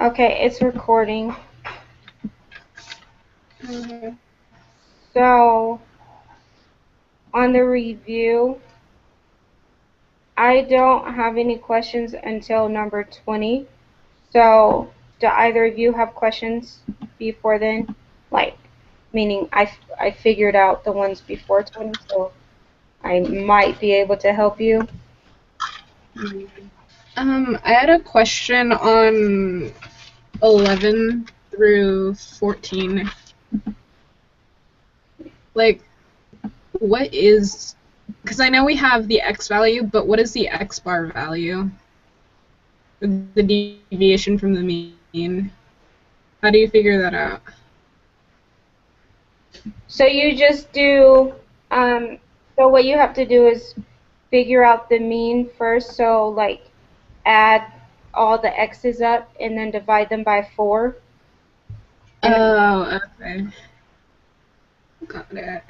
Okay, it's recording. Mm-hmm. So, on the review, I don't have any questions until number 20. So, do either of you have questions before then? Like, meaning I figured out the ones before 20, so I might be able to help you. I had a question on 11 through 14. Like, what is... Because I know we have the x value, but what is the x bar value? The deviation from the mean. How do you figure that out? So you just do, so what you have to do is figure out the mean first. So like add all the x's up and then divide them by 4. Oh, okay. Got it.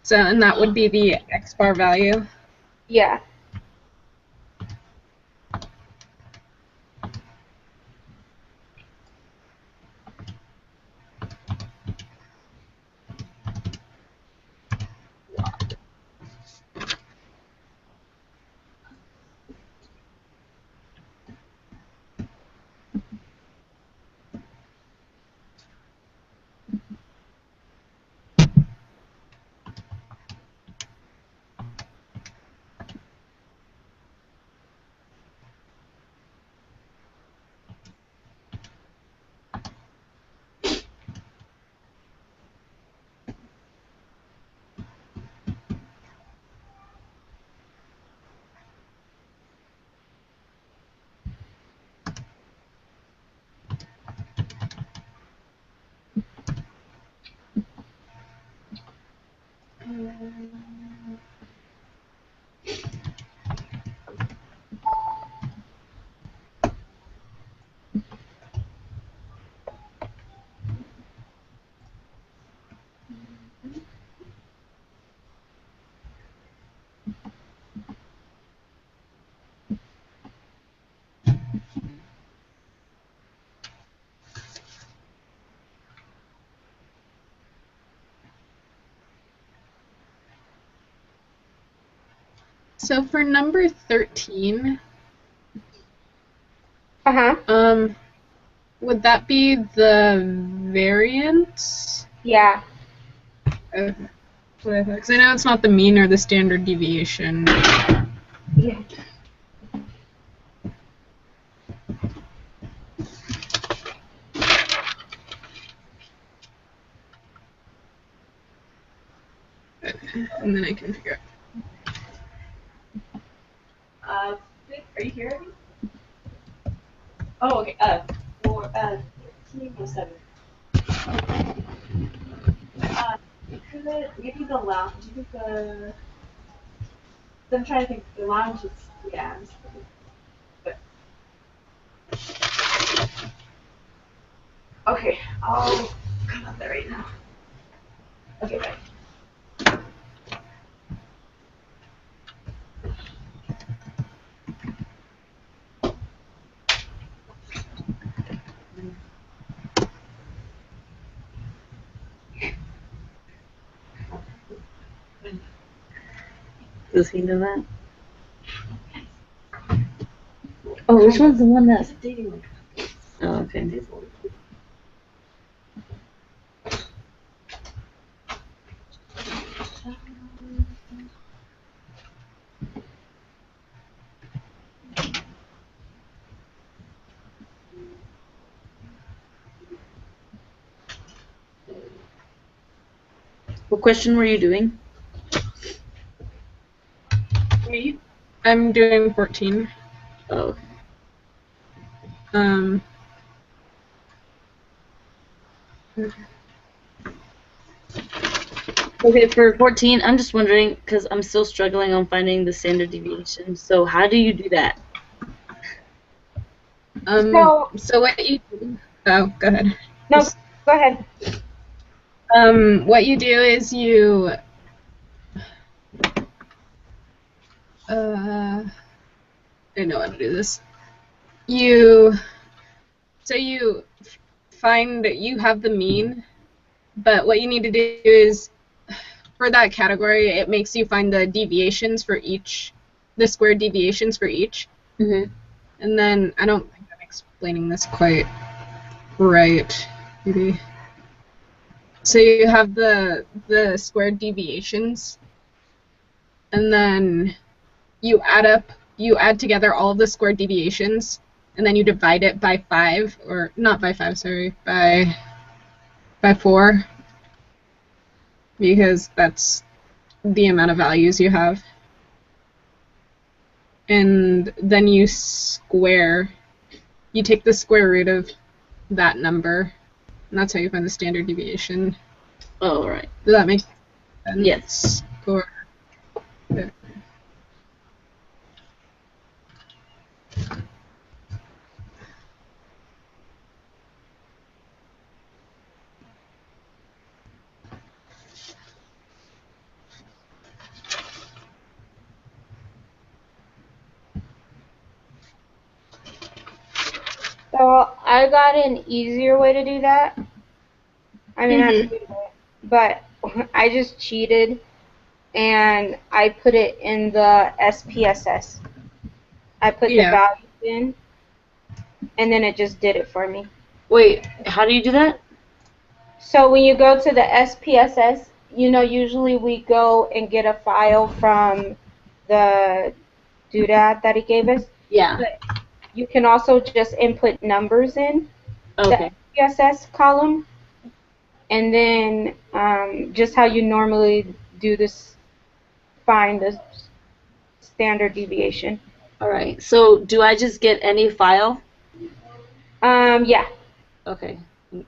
So, and that would be the x bar value? Yeah. So for number 13, Uh-huh. Would that be the variance? Yeah. Okay. Because I know it's not the mean or the standard deviation. Yeah. And then I can figure out. Are you here? Oh, okay. 1307. Could maybe the lounge? Do you think the? I'm trying to think. The lounge is But okay, I'll come up there right now. Okay, bye. Does he know that? Oh, which one's the one that's... Oh, okay. What question were you doing? Me? I'm doing 14. Oh. Okay, for 14, I'm just wondering, because I'm still struggling on finding the standard deviation. So how do you do that? So what you do... Oh, go ahead. No, go ahead. What you do is you I know how to do this. So you find that you have the mean, but what you need to do is, for that category, it makes you find the deviations for each, the squared deviations for each. Mm-hmm. And then, I don't think I'm explaining this quite right, maybe. So you have the squared deviations, and then you add together all of the squared deviations, and then you divide it by 5, or not by 5, sorry, by 4, because that's the amount of values you have. And then you take the square root of that number, and that's how you find the standard deviation. Oh, right. Does that make sense? Yes. Or, So I got an easier way to do that. I mean, I Mhm. could do it, but I just cheated and I put it in the SPSS. I put the Yeah. values in, and then it just did it for me. Wait, how do you do that? So when you go to the SPSS, usually we go and get a file from the doodad that he gave us. Yeah. But you can also just input numbers in Okay. the SPSS column, and then just how you normally do this, find the standard deviation. All right. So do I just get any file? Yeah. Okay.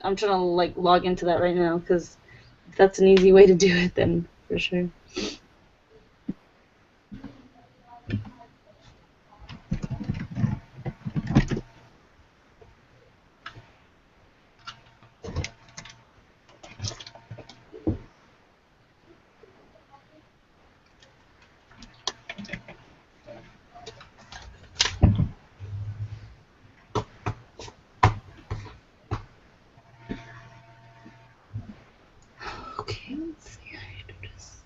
I'm trying to like log into that right now because if that's an easy way to do it, then for sure. Okay. Let's see how you do this.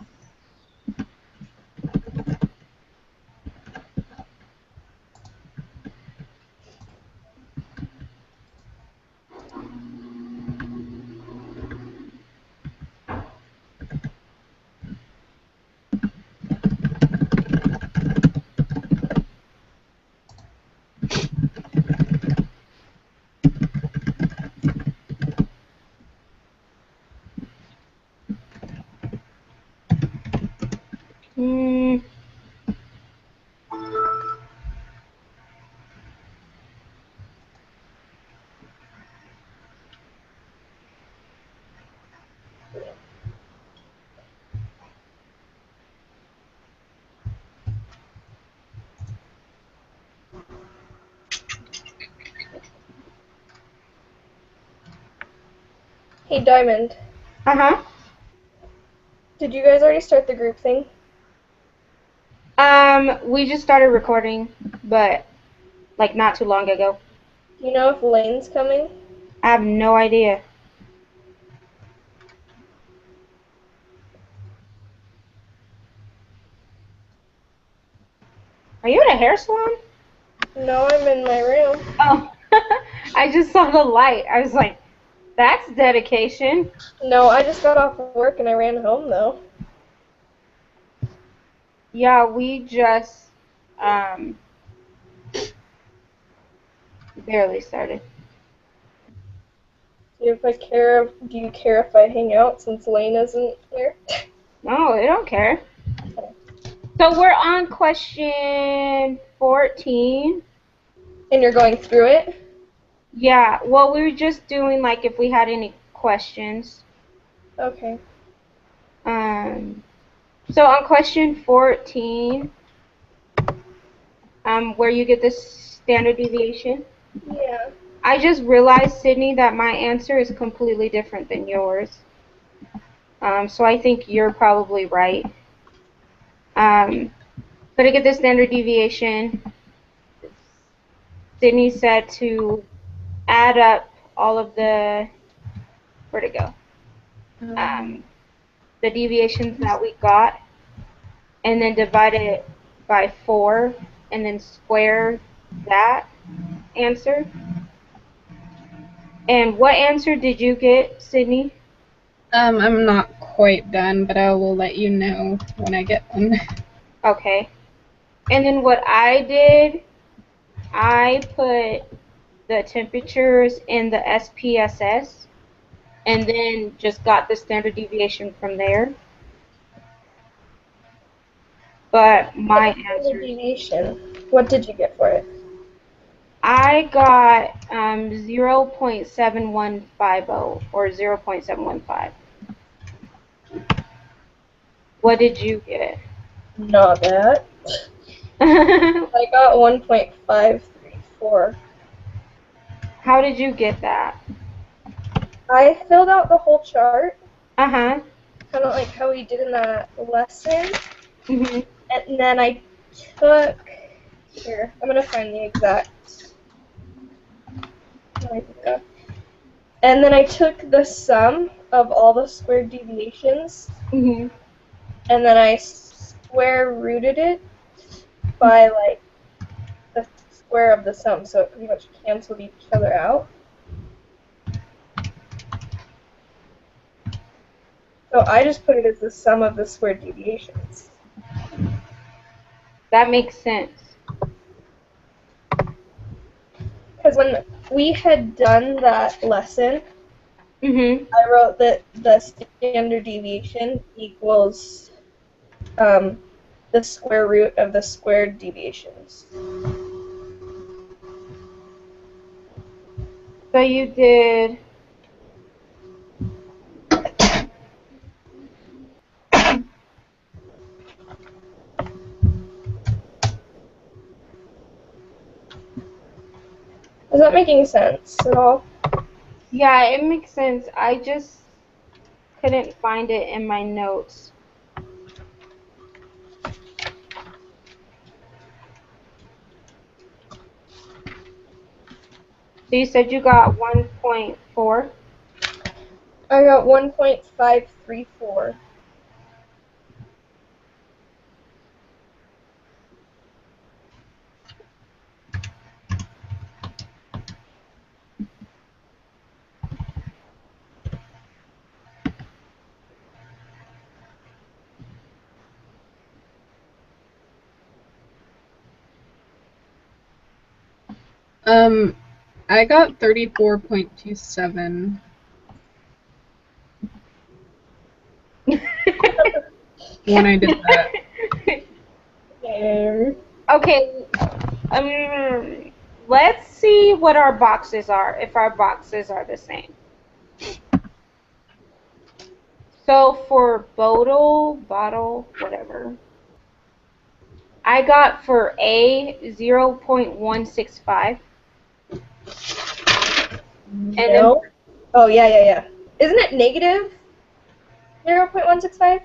Mm, Hey, Diamond, uh-huh. did you guys already start the group thing? We just started recording, but like not too long ago. Do you know if Lane's coming? I have no idea. Are you at a hair salon? No, I'm in my room. Oh, I just saw the light. I was like, that's dedication. No, I just got off of work and I ran home, though. Yeah, we just barely started. Do you care if I hang out since Lane isn't here? No, they don't care. So we're on question 14. And you're going through it? Yeah, well, we were just doing like if we had any questions. Okay. So on question 14, where you get the standard deviation, Yeah. I just realized, Sydney, that my answer is completely different than yours. So I think you're probably right. So to get the standard deviation, Sydney said to add up all of the, where'd it go? The deviations that we got, and then divide it by 4, and then square that answer. And what answer did you get, Sydney? I'm not quite done, but I will let you know when I get one. Okay. And then what I did, I put the temperatures in the SPSS, and then just got the standard deviation from there. But my Standard answers, deviation. What did you get for it? I got 0.7150 or 0.715. What did you get? Not that. I got 1.534. How did you get that? I filled out the whole chart, Uh-huh. kind of like how we did in that lesson, hmm and then I took, here, I'm going to find the exact, and then I took the sum of all the squared deviations, hmm and then I square rooted it by like the square of the sum, so it pretty much canceled each other out. So I just put it as the sum of the squared deviations. That makes sense. Because when we had done that lesson, hmm I wrote that the standard deviation equals the square root of the squared deviations. So you did. Is that making sense at all? Yeah, it makes sense. I just couldn't find it in my notes. So you said you got 1.4? I got 1.534. I got 34.27. When I did that. Okay, let's see what our boxes are, if our boxes are the same. So for bottle, whatever, I got for A 0.165. And then No. Oh, yeah. Isn't it negative 0.165?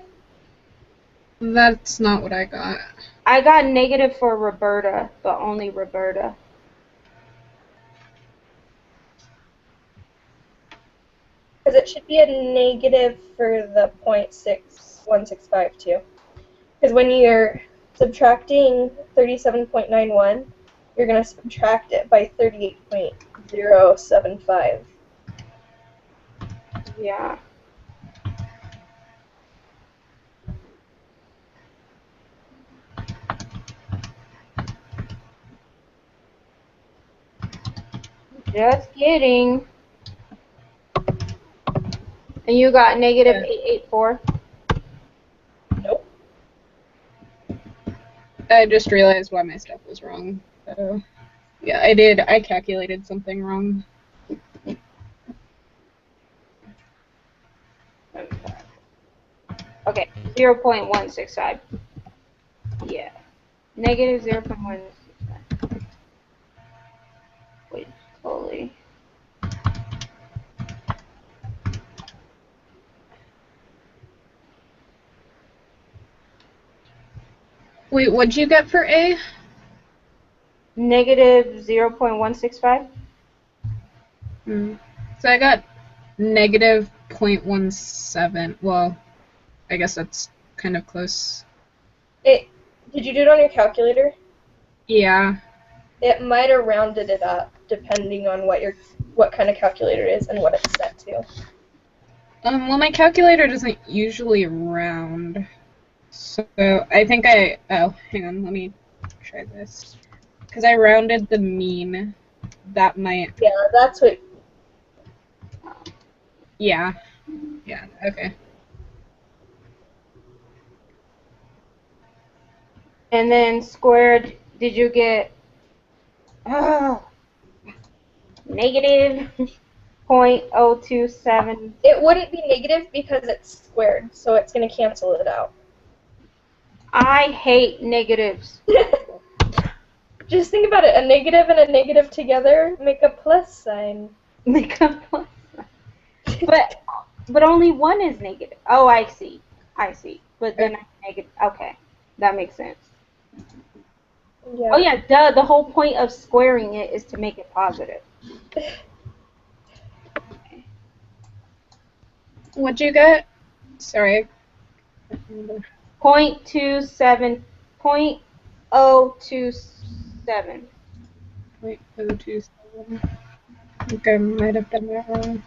That's not what I got. I got negative for Roberta, but only Roberta. Because it should be a negative for the 0.6165 too. Because when you're subtracting 37.91, you're going to subtract it by 38.075. Yeah. Just kidding. And you got negative 884. Nope. I just realized why my stuff was wrong. So, yeah, I did. I calculated something wrong. Okay, 0.165. Yeah. Negative 0.165. Wait, totally. Wait, what'd you get for A? Negative 0.165. So I got negative 0.17. Well, I guess that's kind of close. Did you do it on your calculator? Yeah. It might have rounded it up depending on what kind of calculator it is and what it's set to. Well, my calculator doesn't usually round. So I think oh, hang on, let me try this. Because I rounded the mean. That might, Yeah, that's what. yeah. Yeah, okay. And then squared, did you get negative 0.027? It wouldn't be negative because it's squared, so it's going to cancel it out. I hate negatives. Just think about it. A negative and a negative together make a plus sign. But only one is negative. Oh, I see. But then negative. Okay, that makes sense. Yeah. Oh yeah, duh. The whole point of squaring it is to make it positive. What'd you get? Sorry. 0.27. 0.027. 0.027. I think I might have done that wrong.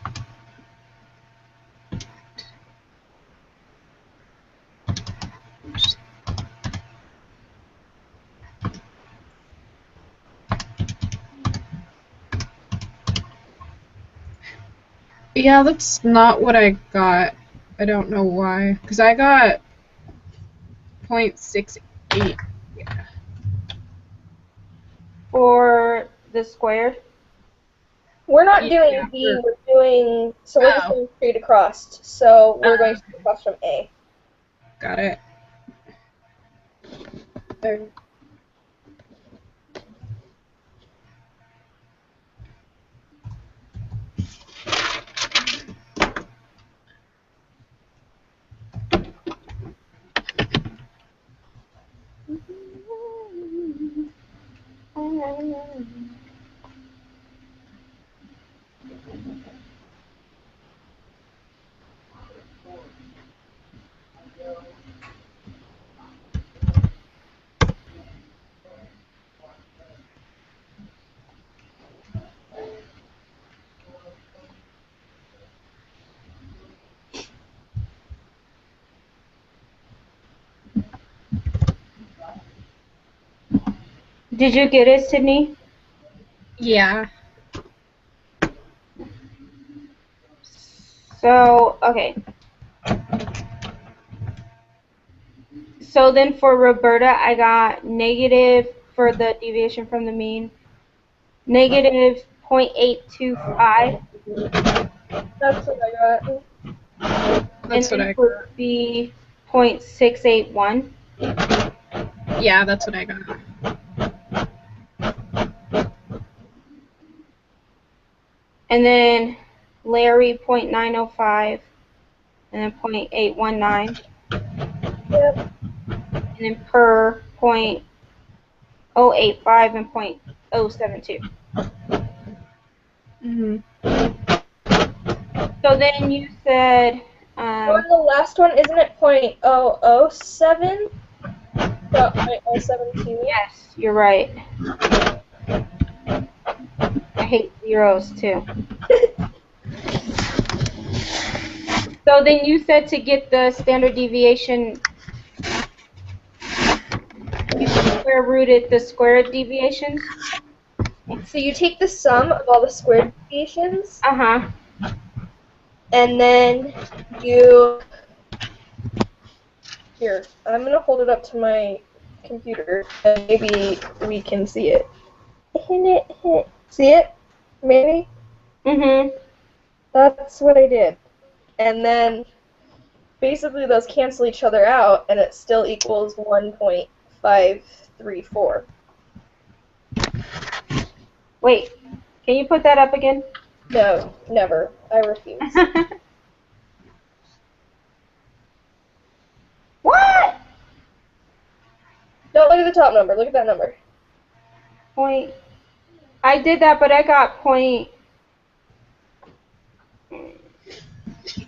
Yeah, that's not what I got. I don't know why. Because I got 0.68. Yeah. For the squared. We're not doing Yeah, B, we're doing, so we're just doing straight across. So we're going straight across from A. Got it. There. Did you get it, Sydney? Yeah. So, okay. So then for Roberta, I got negative for the deviation from the mean, negative 0.825. That's what I got. That's what and then I for B, 0.681. Yeah, that's what I got. And then Larry, 0.905. And then 0.819. Yep. And then per 0.085 and 0.072. So then you said, Oh, and the last one, isn't it 0.007? 0.072? yes, you're right. I hate zeros too. So then you said to get the standard deviation, you square rooted the squared deviations? So you take the sum of all the squared deviations, Uh-huh. and then you... Here, I'm going to hold it up to my computer, and maybe we can see it. See it? Maybe? Mm-hmm. That's what I did. And then basically those cancel each other out, and it still equals 1.534. Wait, can you put that up again? No, never. I refuse. What? No, at the top number. Look at that number. Point. I did that, but I got point.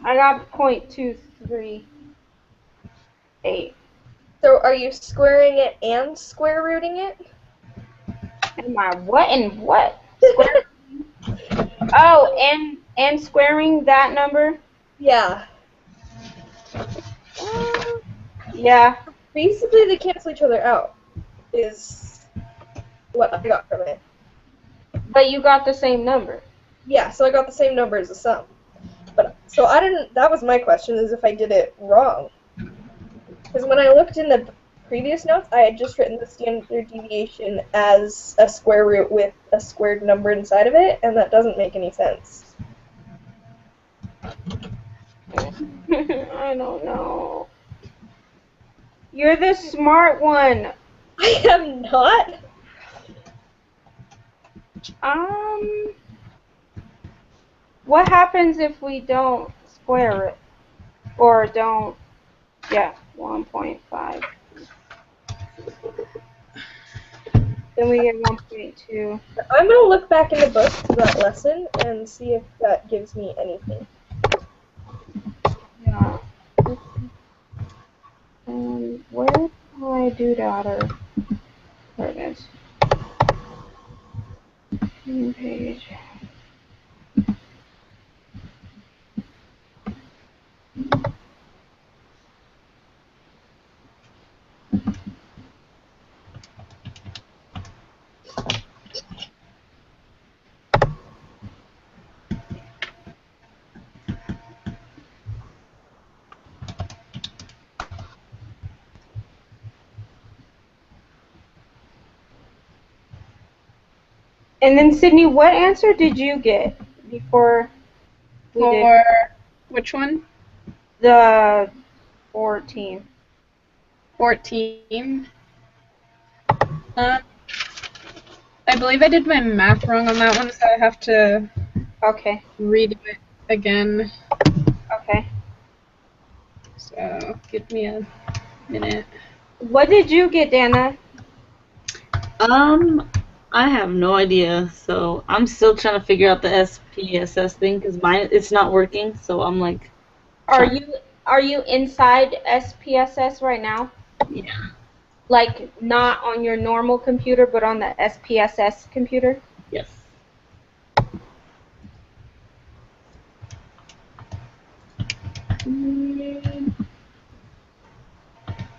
I got 0.238. So are you squaring it and square rooting it? Am I what and what? Oh, and squaring that number? Yeah. Yeah. Basically, they cancel each other out, is what I got from it. But you got the same number. Yeah, so I got the same number as the sum. But so I didn't. That was my question: is if I did it wrong. Because when I looked in the previous notes, I had just written the standard deviation as a square root with a squared number inside of it, and that doesn't make any sense. I don't know. You're the smart one. I am not. What happens if we don't square it? Or don't, yeah, 1.5. Then we get 1.2. I'm going to look back in the book for that lesson and see if that gives me anything. Yeah. Where do I do that? Or there it is. Page. And then, Sydney, what answer did you get before we did For which one? the 14? 14. I believe I did my math wrong on that one, so I have to Okay. redo it again. Okay. So give me a minute. What did you get, Dana? I have no idea. So I'm still trying to figure out the SPSS thing because mine it's not working. So I'm like, Are you inside SPSS right now? yeah. Like not on your normal computer, but on the SPSS computer? Yes.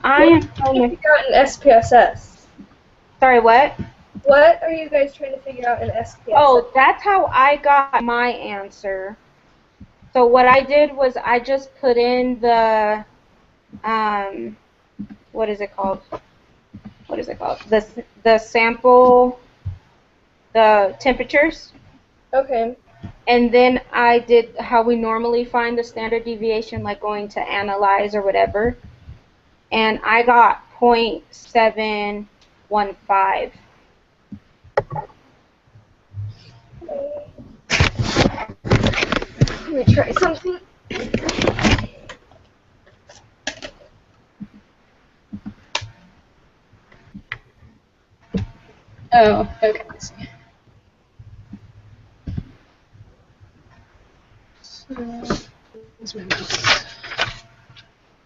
I am What trying are you to. figure out in SPSS? Sorry, what? What are you guys trying to figure out in SPSS? Oh, that's how I got my answer. So what I did was I just put in the what is it called? What is it called? The sample, the temperatures, Okay. and then I did how we normally find the standard deviation, like going to analyze or whatever, and I got 0.715. Let me try something. Oh, okay. Let's see. So, where's my mouse?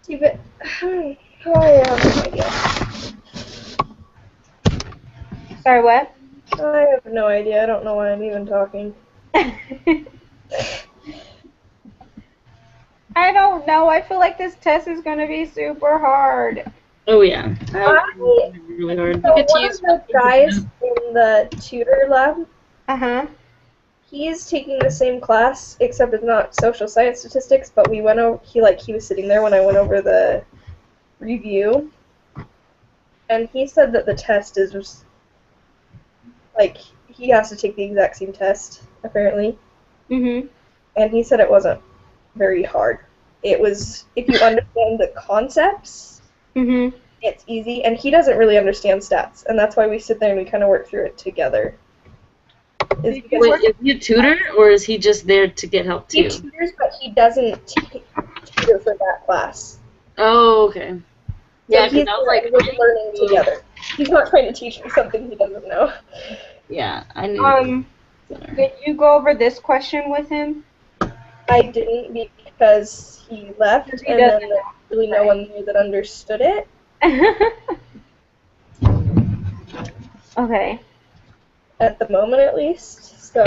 See, but I have no idea. Sorry, what? I have no idea. I don't know why I'm even talking. I don't know. I feel like this test is going to be super hard. Oh yeah. I- Really hard. So Good to one use of the guys in the tutor lab, Uh-huh. he's taking the same class, except it's not social science statistics, but we went over, he was sitting there when I went over the review, and he said that the test is just, like, he has to take the exact same test, apparently, Mm-hmm. and he said it wasn't very hard. It was, if you understand the concepts, Mm-hmm. it's easy, and he doesn't really understand stats, and that's why we sit there and we kind of work through it together. Is because Wait, is he a tutor or is he just there to get help he too? tutors, but he doesn't tutor for that class. Oh, okay. Yeah, So he's because I was like, we're learning together. He's not trying to teach me something he doesn't know. Yeah, I knew. Did you go over this question with him? I didn't because he left, Because he and then doesn't there's really no one there that understood it. Okay. At the moment, at least. So.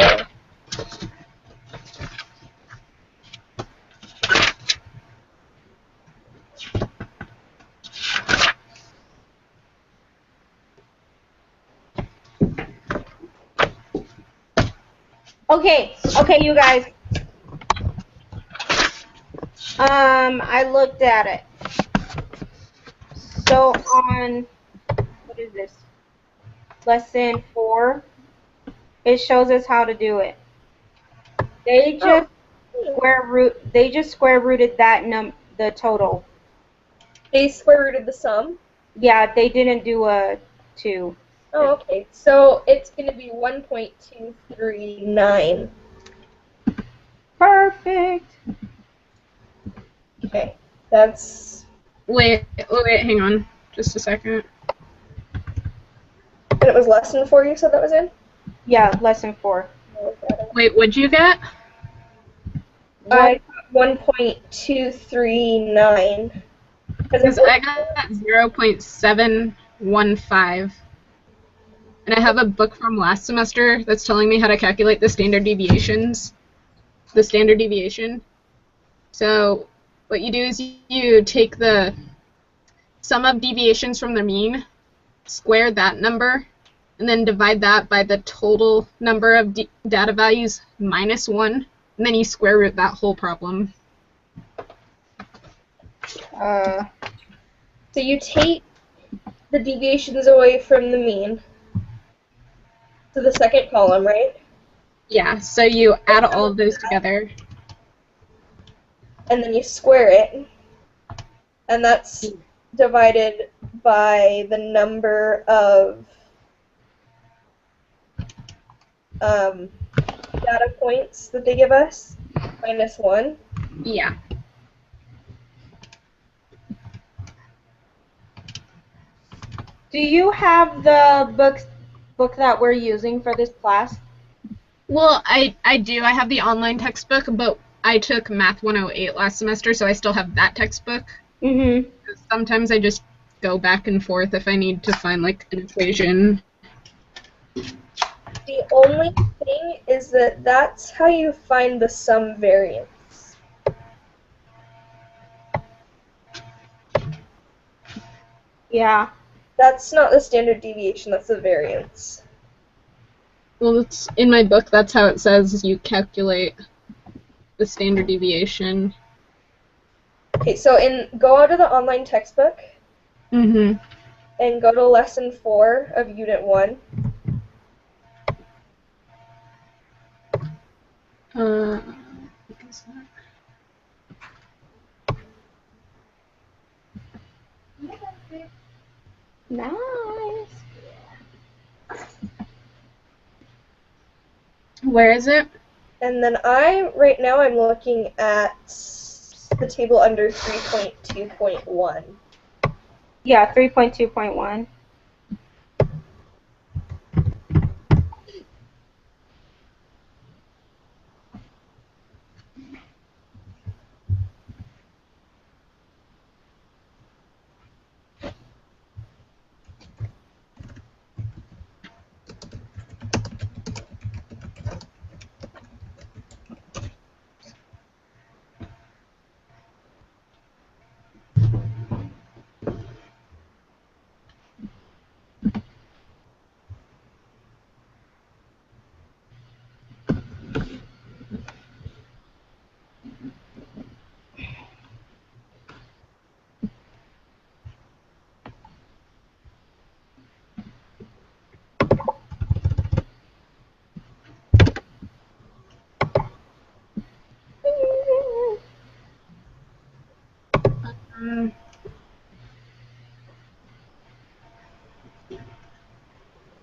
Okay, you guys. I looked at it. So on, what is this? Lesson 4, it shows us how to do it. They just square rooted the total. They square rooted the sum. Yeah, they didn't do a 2. Oh, okay. So it's going to be 1.239. Perfect. Okay. That's. Wait, hang on. Just a second. And it was lesson 4 you said that was in? Yeah, lesson 4. Wait, what'd you get? I got 1.239. Because I got 0.715. And I have a book from last semester that's telling me how to calculate the standard deviation. So what you do is you take the sum of deviations from the mean, square that number, and then divide that by the total number of data values minus 1, and then you square root that whole problem. So you take the deviations away from the mean to the second column, right? Yeah, so you add all of those together. And then you square it. And that's divided by the number of data points that they give us, minus 1. Yeah. Do you have the book that we're using for this class? Well, I do. I have the online textbook, but I took Math 108 last semester, so I still have that textbook. Mm-hmm. Sometimes I just go back and forth if I need to find, like, an equation. The only thing is that that's how you find the sum variance. Yeah. That's not the standard deviation, that's the variance. Well, it's in my book, that's how it says you calculate the standard deviation. Okay, so go out of the online textbook Mm-hmm. and go to lesson 4 of unit 1. Nice. Where is it? And then right now I'm looking at the table under 3.2.1. Yeah, 3.2.1.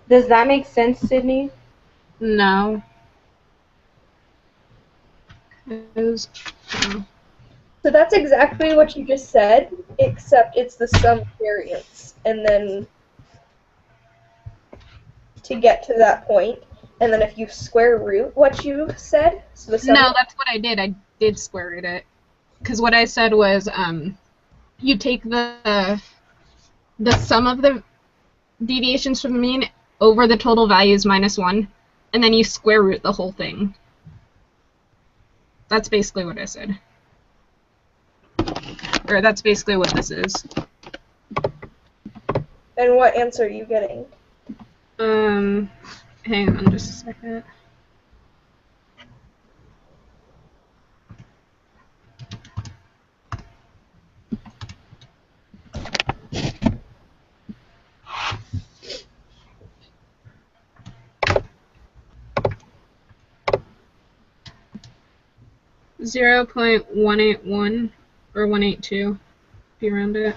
Does that make sense, Sydney? No. So that's exactly what you just said, except it's the sum variance. And then to get to that point, and then if you square root what you said, so the sum. No, that's what I did. I did square root it. Because what I said was, you take the sum of the deviations from the mean over the total values minus 1, and then you square root the whole thing. That's basically what I said. Or that's basically what this is. And what answer are you getting? Hang on just a second. .181 or 182 if you round it.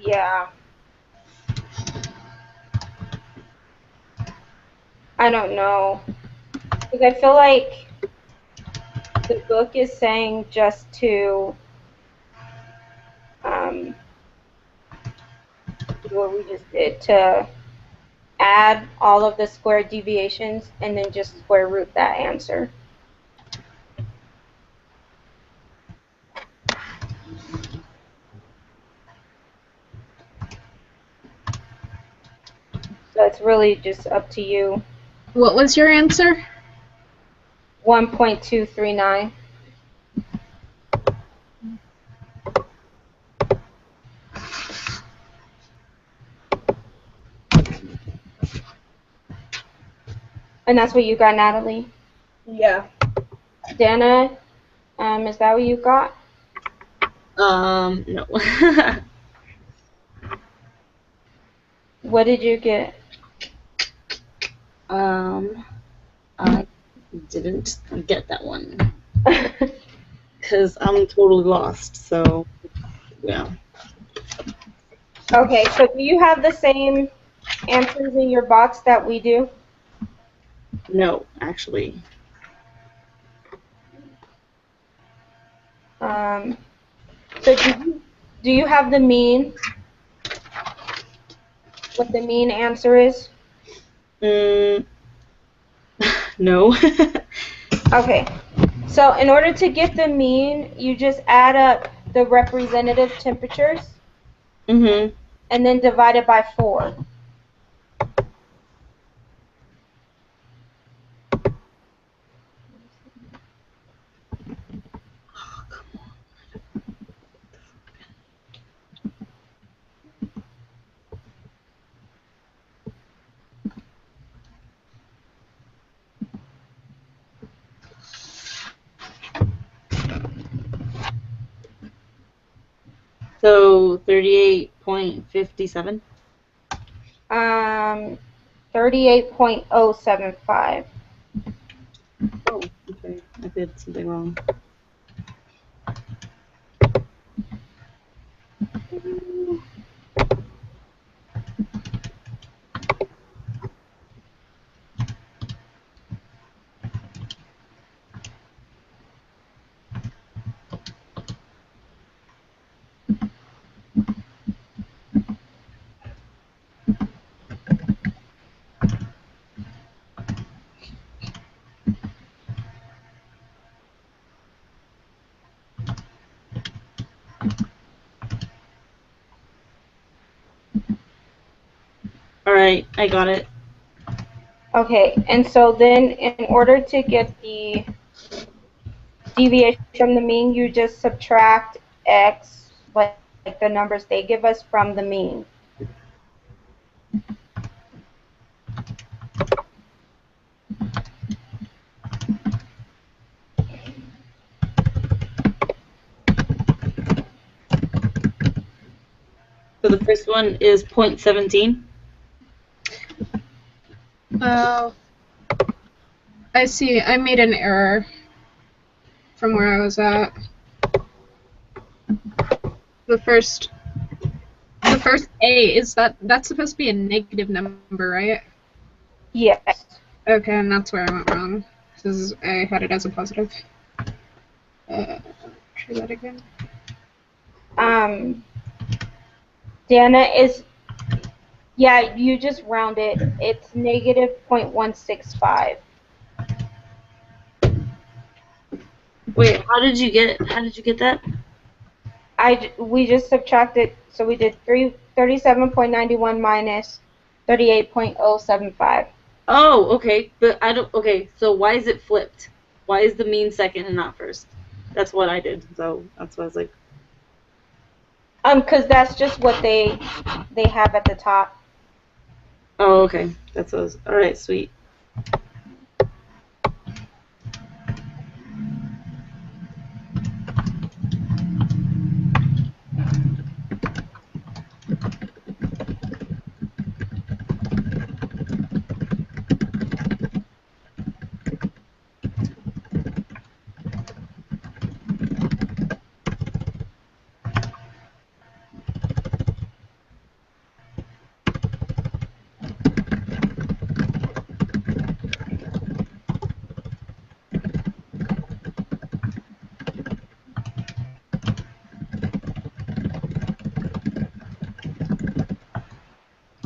Yeah. I don't know. Because I feel like the book is saying just to do what we just did, to add all of the square deviations and then just square root that answer. So it's really just up to you. What was your answer? 1.239. And that's what you got, Natalie? Yeah. Dana, is that what you got? No. What did you get? I didn't get that one. Because I'm totally lost, so, yeah. Okay, so do you have the same answers in your box that we do? No, actually. So do you have the mean? What the mean answer is? No. Okay, so in order to get the mean, you just add up the representative temperatures Mm-hmm. and then divide it by 4. So 38.57. 38.075. Oh, okay. I did something wrong. All right, I got it. Okay, and so then in order to get the deviation from the mean, you just subtract x, like the numbers they give us, from the mean. So the first one is 0.17. Oh, I see. I made an error. from where I was at. The first A, that's supposed to be a negative number, right? Yes. Okay, and that's where I went wrong. Because I had it as a positive. Try that again. Dana is, yeah, you just rounded. It's negative 0.165. Wait, how did you get that? We just subtracted, so we did 37.91 minus 38.075. Oh, okay. But I don't. Okay, so why is it flipped? Why is the mean second and not first? That's what I did. So that's why I was like, Because that's just what they have at the top. oh, okay. That's what I was. All right, sweet.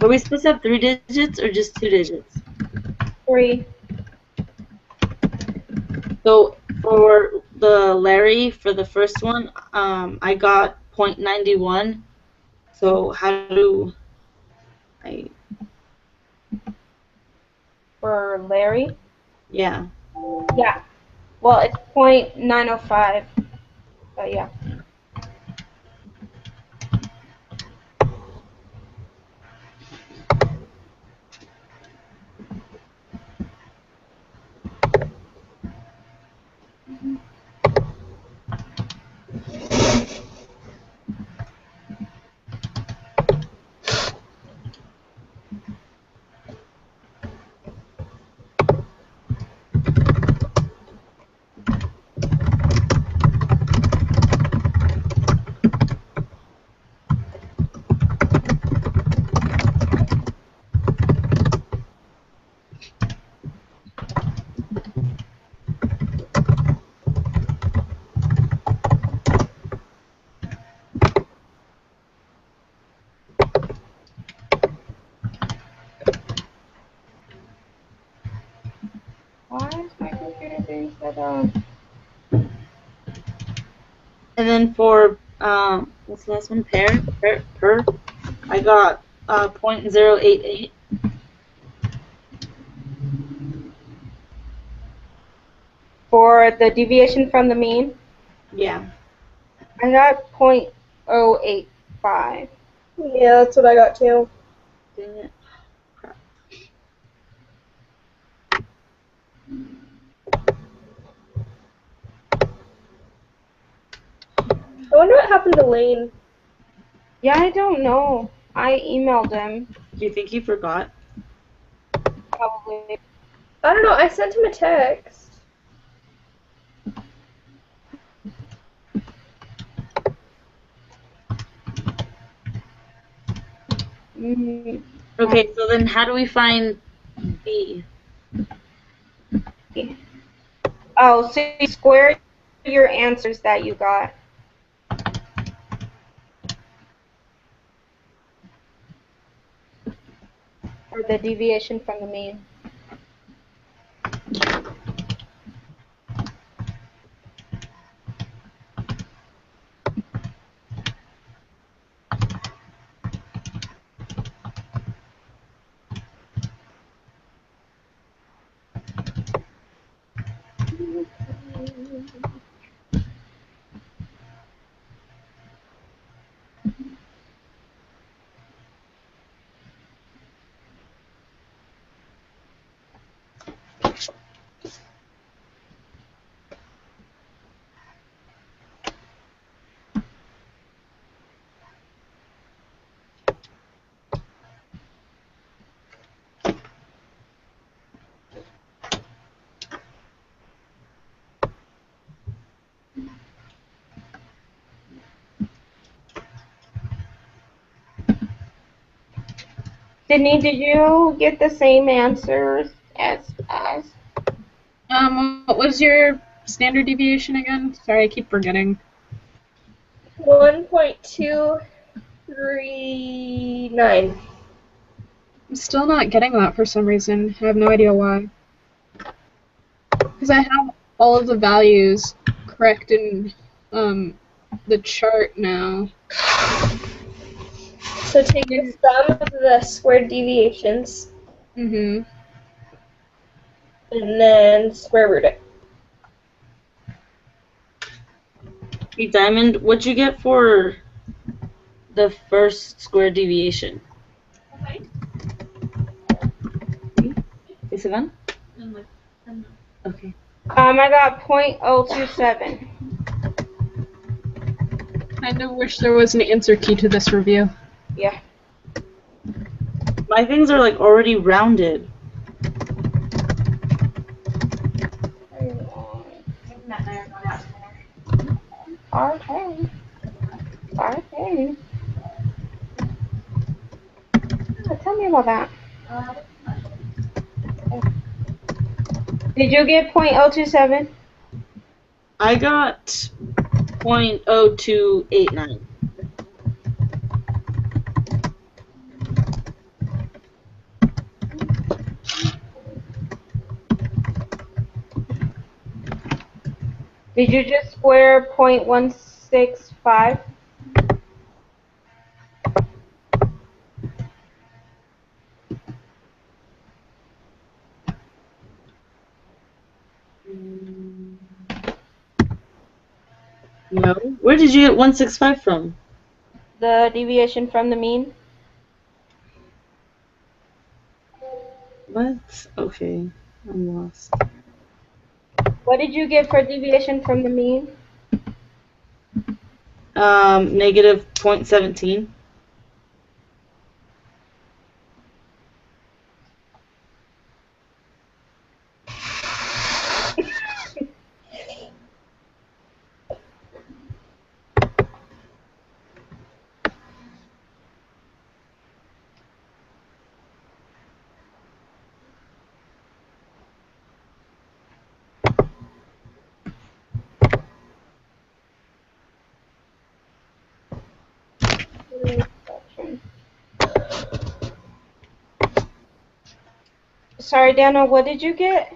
Are we supposed to have 3 digits or just 2 digits? 3. So for the Larry, for the first one, I got 0.91. So how do I? For Larry? Yeah. Yeah. Well, it's 0.905. But yeah. Why is my computer being set up? And then for what's the last one? Per. I got 0.088. For the deviation from the mean, Yeah. I got 0.085. Yeah, that's what I got too. Dang it. Crap. I wonder what happened to Lane. Yeah, I don't know. I emailed him. Do you think he forgot? Probably. I don't know, I sent him a text. Mm, Okay, so then how do we find B? oh, so you square your answers that you got. Or the deviation from the mean. Sydney, did you get the same answers as us? What was your standard deviation again? Sorry, I keep forgetting. 1.239. I'm still not getting that for some reason. I have no idea why. Because I have all of the values correct in the chart now. So take the sum of the squared deviations Mm-hmm. and then square root it. Hey, Diamond, what'd you get for the first square deviation? Okay. Is it on? And like, and Okay. I got 0.027. Kind of wish there was an answer key to this review. Yeah. My things are like already rounded. maybe Matt and I are going out to dinner. Okay. Okay. Tell me about that. Did you get 0.027? I got 0.0289. Did you just square 0.165? No. Where did you get 165 from? The deviation from the mean? What? Okay. I'm lost. What did you get for deviation from the mean? Negative 0.17. Sorry, Dana, what did you get?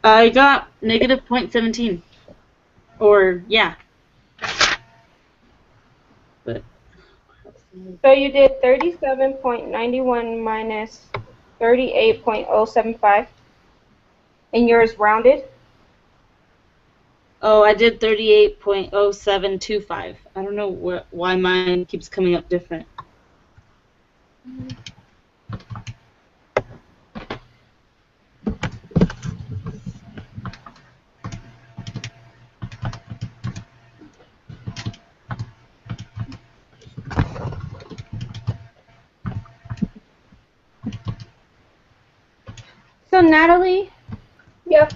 I got negative 0.17. Or, yeah. But. So you did 37.91 minus 38.075. And yours rounded? Oh, I did 38.0725. I don't know why mine keeps coming up different. So Natalie, Yeah.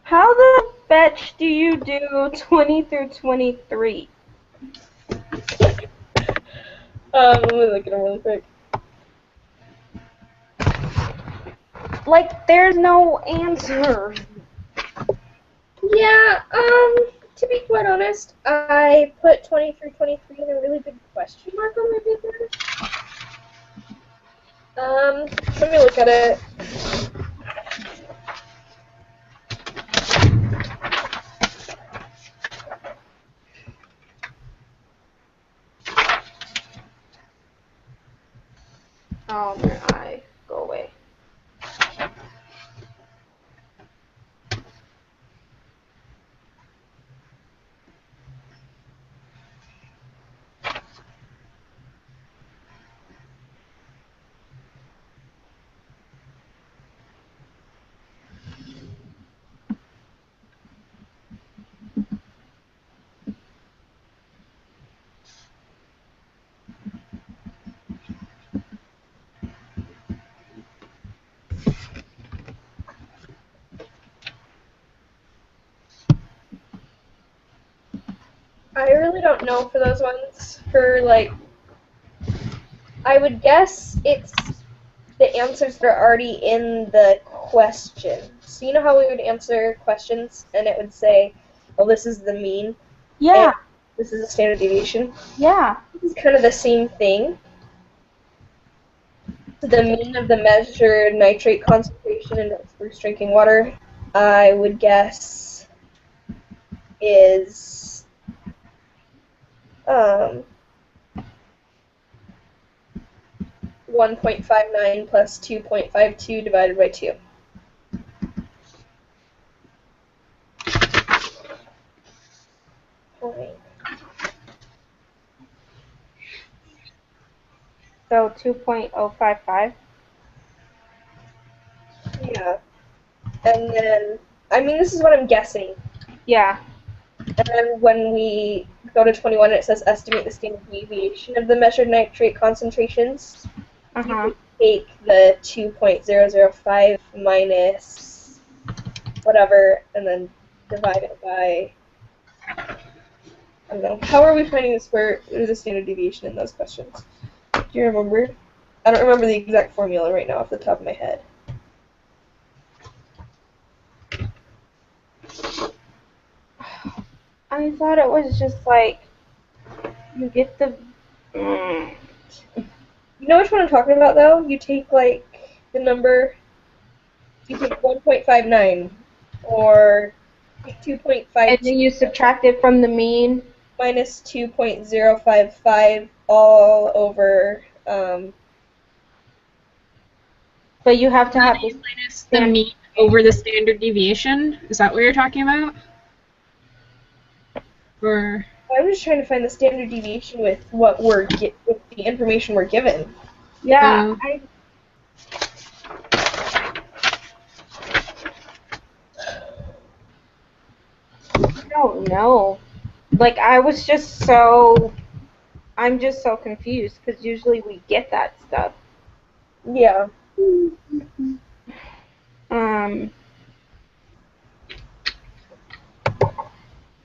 how the fetch do you do 20 through 23? Let me look at them really quick. Like, there's no answer. Yeah, to be quite honest, I put 20 through 23 in a really big question mark on my paper. Let me look at it. Oh, my eye. Go away. I really don't know for those ones. For like, I would guess it's the answers that are already in the question. So you know how we would answer questions and it would say, well, this is the mean, Yeah, and this is the standard deviation. yeah. This is kind of the same thing. So the mean of the measured nitrate concentration in first drinking water, I would guess, is 1.59 plus 2.52 divided by 2. Point. So 2.055. Yeah. And then, I mean, this is what I'm guessing. Yeah. And then when we go to 21, it says estimate the standard deviation of the measured nitrate concentrations. Uh-huh. Take the 2.005 minus whatever, and then divide it by, I don't know. How are we finding the square or the standard deviation in those questions? Do you remember? I don't remember the exact formula right now off the top of my head. I thought it was just like, you get the... You know which one I'm talking about, though? You take, like, the number, you take 1.59, or 2.5 And then you subtract it from the mean. minus 2.055 all over, But you have to have this... Minus the mean over the standard deviation. Is that what you're talking about? Or I'm just trying to find the standard deviation with what we're with the information we're given. Yeah, I don't know. Like, I'm just so confused, because usually we get that stuff. Yeah.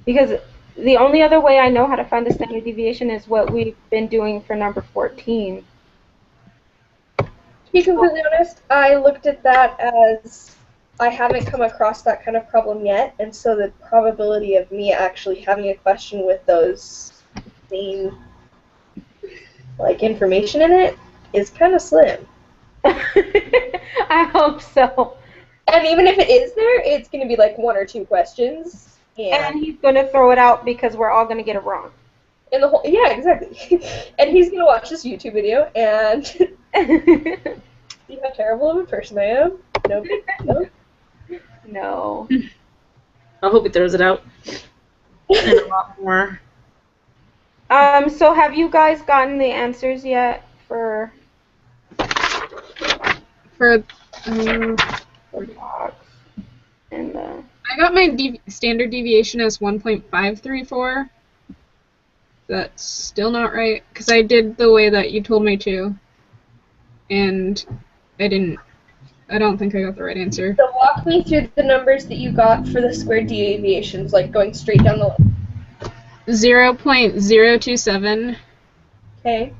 Because the only other way I know how to find the standard deviation is what we've been doing for number 14. To be completely honest, I looked at that as I haven't come across that kind of problem yet, and so the probability of me actually having a question with those same information in it is kind of slim. I hope so. And even if it is there, it's going to be like 1 or 2 questions. And he's going to throw it out because we're all going to get it wrong. And yeah, exactly. And he's going to watch this YouTube video and see how terrible of a person I am. No big deal. No. I hope he throws it out. And a lot more. So have you guys gotten the answers yet for box and the... I got my standard deviation as 1.534. That's still not right, because I did the way that you told me to, and I don't think I got the right answer. So walk me through the numbers that you got for the squared deviations, like going straight down the line. 0.027, Okay.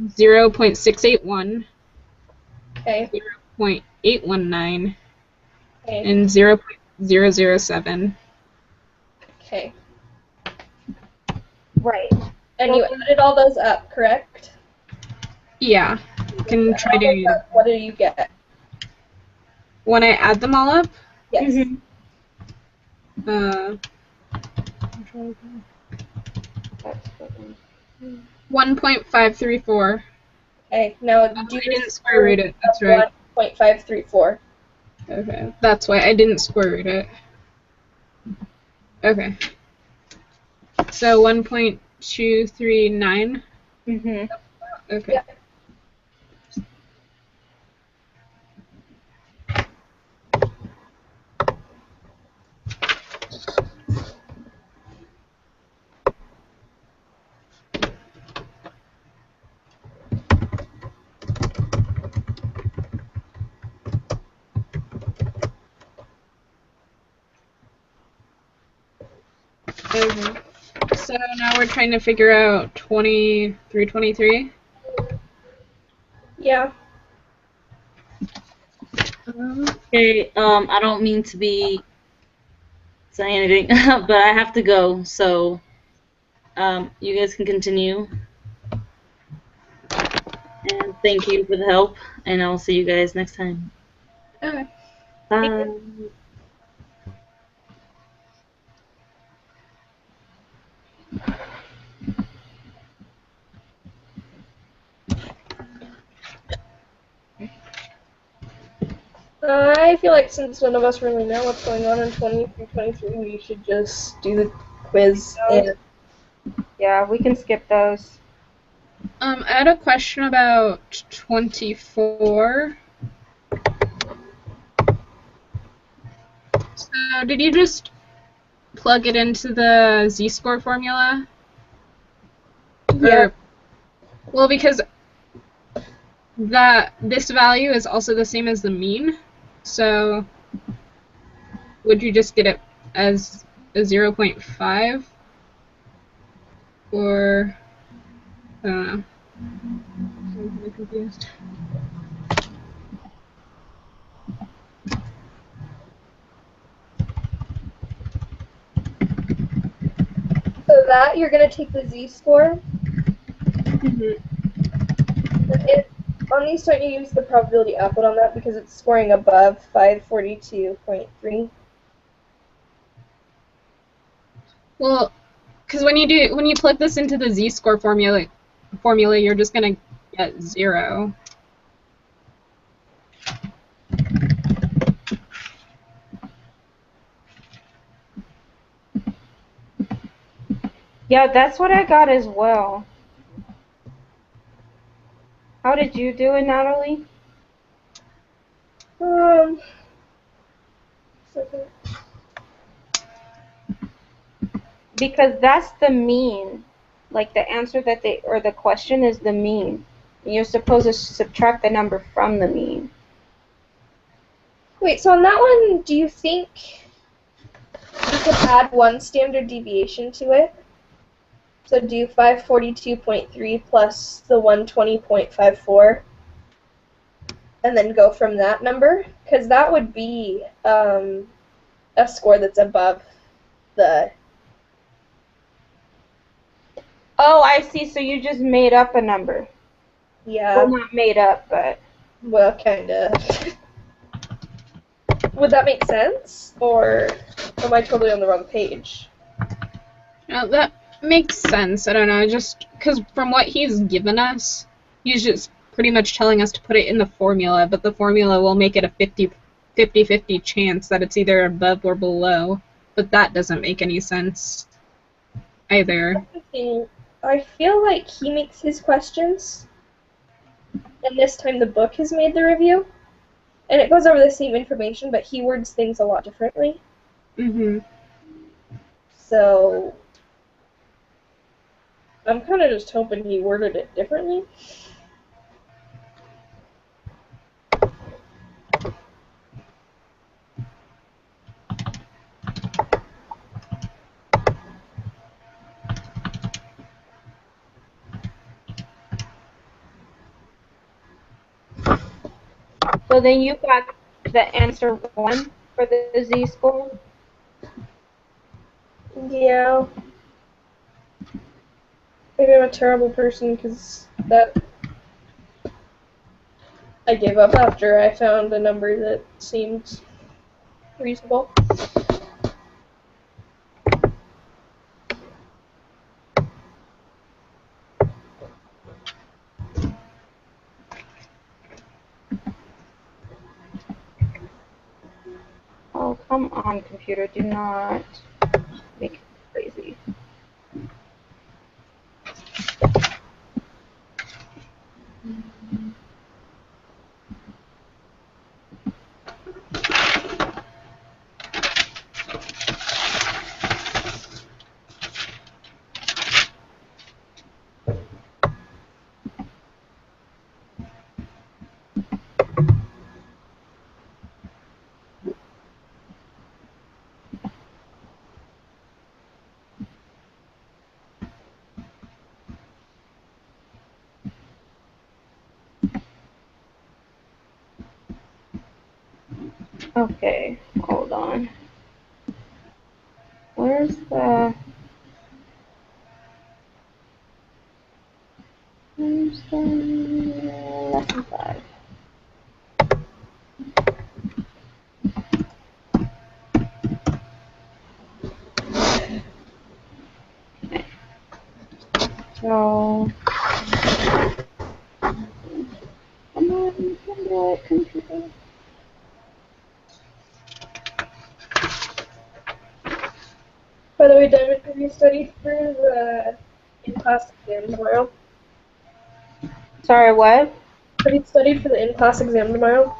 0.681, Okay. 0.819, Okay. and 0.007. Okay. Right. And you added all those up, correct? Yeah, you can try doing it. What do you get? When I add them all up, Yes. Mm-hmm. 1.534. Okay. Now I do didn't square root it. That's right. 1.534. Okay, that's why I didn't square root it. Okay. So 1.239. Mm-hmm. Okay. Yeah. Okay. So now we're trying to figure out 23. Yeah. Okay, I don't mean to be saying anything, but I have to go, so you guys can continue. And thank you for the help, and I'll see you guys next time. Okay. Bye. I feel like since none of us really know what's going on in 20 through 23, we should just do the quiz and Yeah, we can skip those. I had a question about 24. So, did you just plug it into the z-score formula? yeah. Well, because this value is also the same as the mean, so would you just get it as a 0.5? Or, I don't know. I'm really confused. So that you're gonna take the z-score. On these, don't you use the probability output on that because it's scoring above 542.3? Well, because when you plug this into the z-score formula, you're just gonna get 0. Yeah, that's what I got as well. How did you do it, Natalie? Second. Because that's the mean. Like the answer that or the question is the mean. You're supposed to subtract the number from the mean. Wait, so on that one, do you think you could add one standard deviation to it? So do 542.3 plus the 120.54, and then go from that number? Because that would be a score that's above the... Oh, I see. So you just made up a number. Yeah, Well, not made up, but... well, kind of. Would that make sense? Or am I totally on the wrong page? Now, that makes sense. I don't know, just because from what he's given us, he's just pretty much telling us to put it in the formula, but the formula will make it a 50-50 chance that it's either above or below, but that doesn't make any sense either. I feel like he makes his questions, and this time the book has made the review, and it goes over the same information, but he words things a lot differently. Mm-hmm. So I'm kind of just hoping he worded it differently. So then you got the answer 1 for the z-score? Yeah. Maybe I'm a terrible person because I gave up after I found a number that seemed reasonable. Oh, come on, computer. Do not make it crazy. Okay, hold on. Where's the lesson 5? Okay. So, come on, you can do it, computer. By the way, Diamond, have you studied for the in-class exam tomorrow? Sorry, what? Have you studied for the in-class exam tomorrow?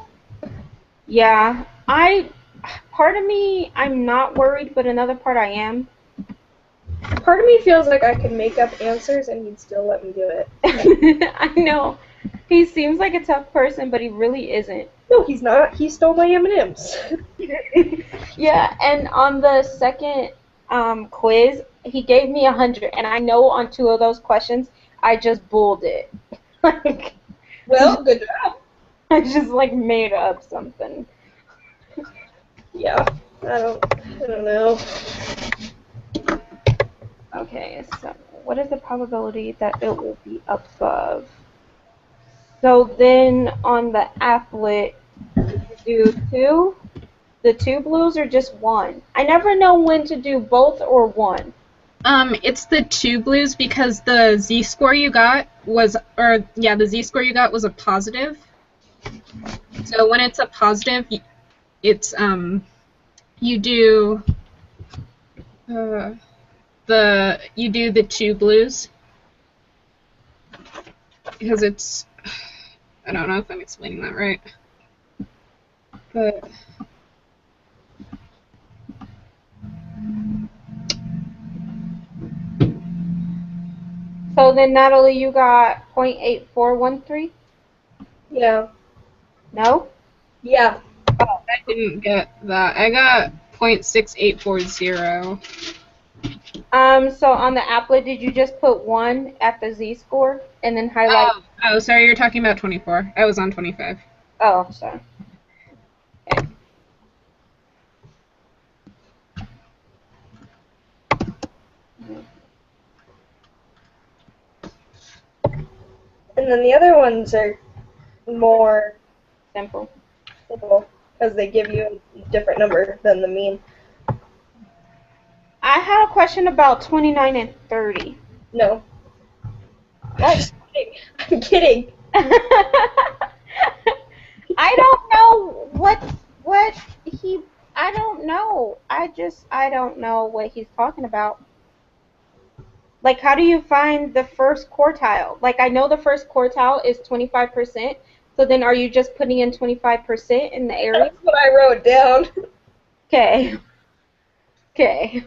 Yeah, part of me, I'm not worried, but another part I am. Part of me feels like I could make up answers and he'd still let me do it. I know. He seems like a tough person, but he really isn't. No, he's not. He stole my M&Ms. Yeah, and on the second quiz, he gave me 100, and I know on 2 of those questions, I just bulled it. Like, Well, good job. I just like made up something. Yeah, I don't know. Okay, so what is the probability that it will be above? So then on the applet, you do 2? The 2 blues or just 1? I never know when to do both or 1. It's the 2 blues because the z-score you got was, the z-score you got was a positive. So when it's a positive, it's, you do, you do the 2 blues. Because it's, I don't know if I'm explaining that right. But, So then, Natalie, you got 0.8413? Yeah. No? Yeah. Oh, I didn't get that. I got 0.6840. So on the applet, did you just put 1 at the z-score and then highlight? Oh, sorry, you're talking about 24. I was on 25. Oh, sorry. Okay. And then the other ones are more Simple. simple because they give you a different number than the mean. I had a question about 29 and 30. No. What? I'm kidding. I don't know what he. I don't know. I don't know what he's talking about. Like, how do you find the first quartile? Like, I know the first quartile is 25%. So then, are you just putting in 25% in the area? That's what I wrote down. Okay. Okay.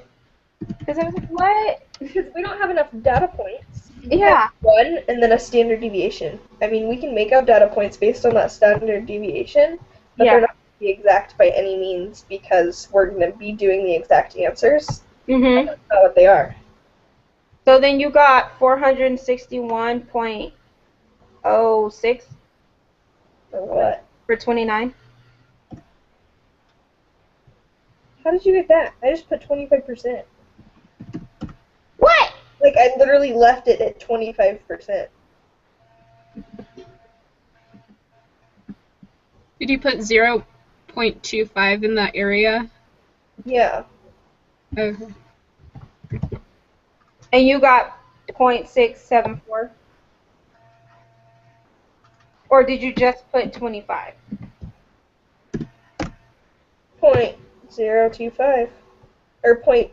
Because I was like, what? Because we don't have enough data points. Yeah. 1 and then a standard deviation. I mean, we can make up data points based on that standard deviation, but Yeah. they're not going to be exact by any means because we're going to be doing the exact answers. Mhm. That's not what they are. So then you got 461.06 Or what? for 29. How did you get that? I just put 25%. What? Like, I literally left it at 25%. Did you put 0.25 in that area? Yeah. Okay. And you got 0.674? Or did you just put 25? 0.025. Or point,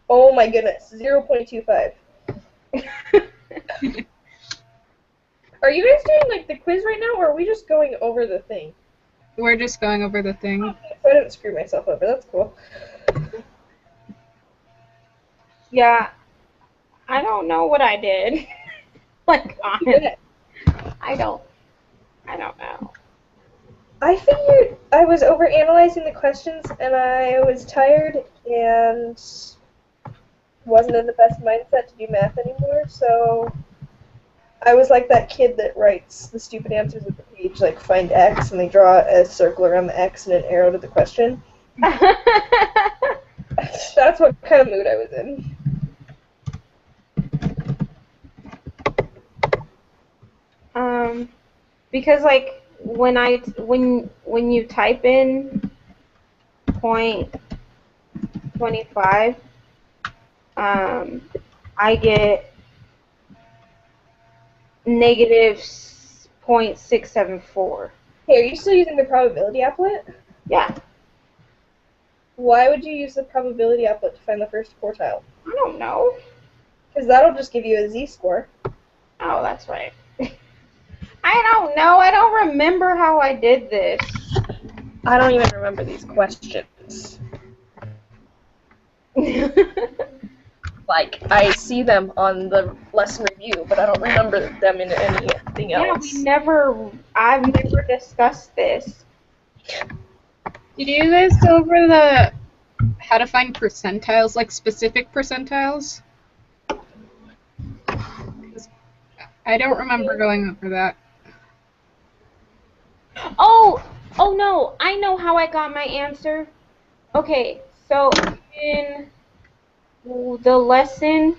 oh my goodness, 0.25. Are you guys doing, like, the quiz right now, or are we just going over the thing? We're just going over the thing. Okay, so I didn't screw myself over, that's cool. Yeah. I don't know what I did. Like, honestly, I don't know. I figured I was overanalyzing the questions, and I was tired, and wasn't in the best mindset to do math anymore, so I was like that kid that writes the stupid answers at the page, like find X, and they draw a circle around the X and an arrow to the question. That's what kind of mood I was in. Because like when you type in point 25, I get negative 0.674. Hey, are you still using the probability applet? Yeah, Why would you use the probability applet to find the first quartile? I don't know. Because that'll just give you a z-score. Oh, that's right. I don't know. I don't remember how I did this. I don't even remember these questions. Like, I see them on the lesson review, but I don't remember them in anything Yeah, else. I've never discussed this. Did you guys go over the how to find percentiles, like specific percentiles? 'Cause I don't remember going over that. Oh no, I know how I got my answer. Okay, so in the lesson,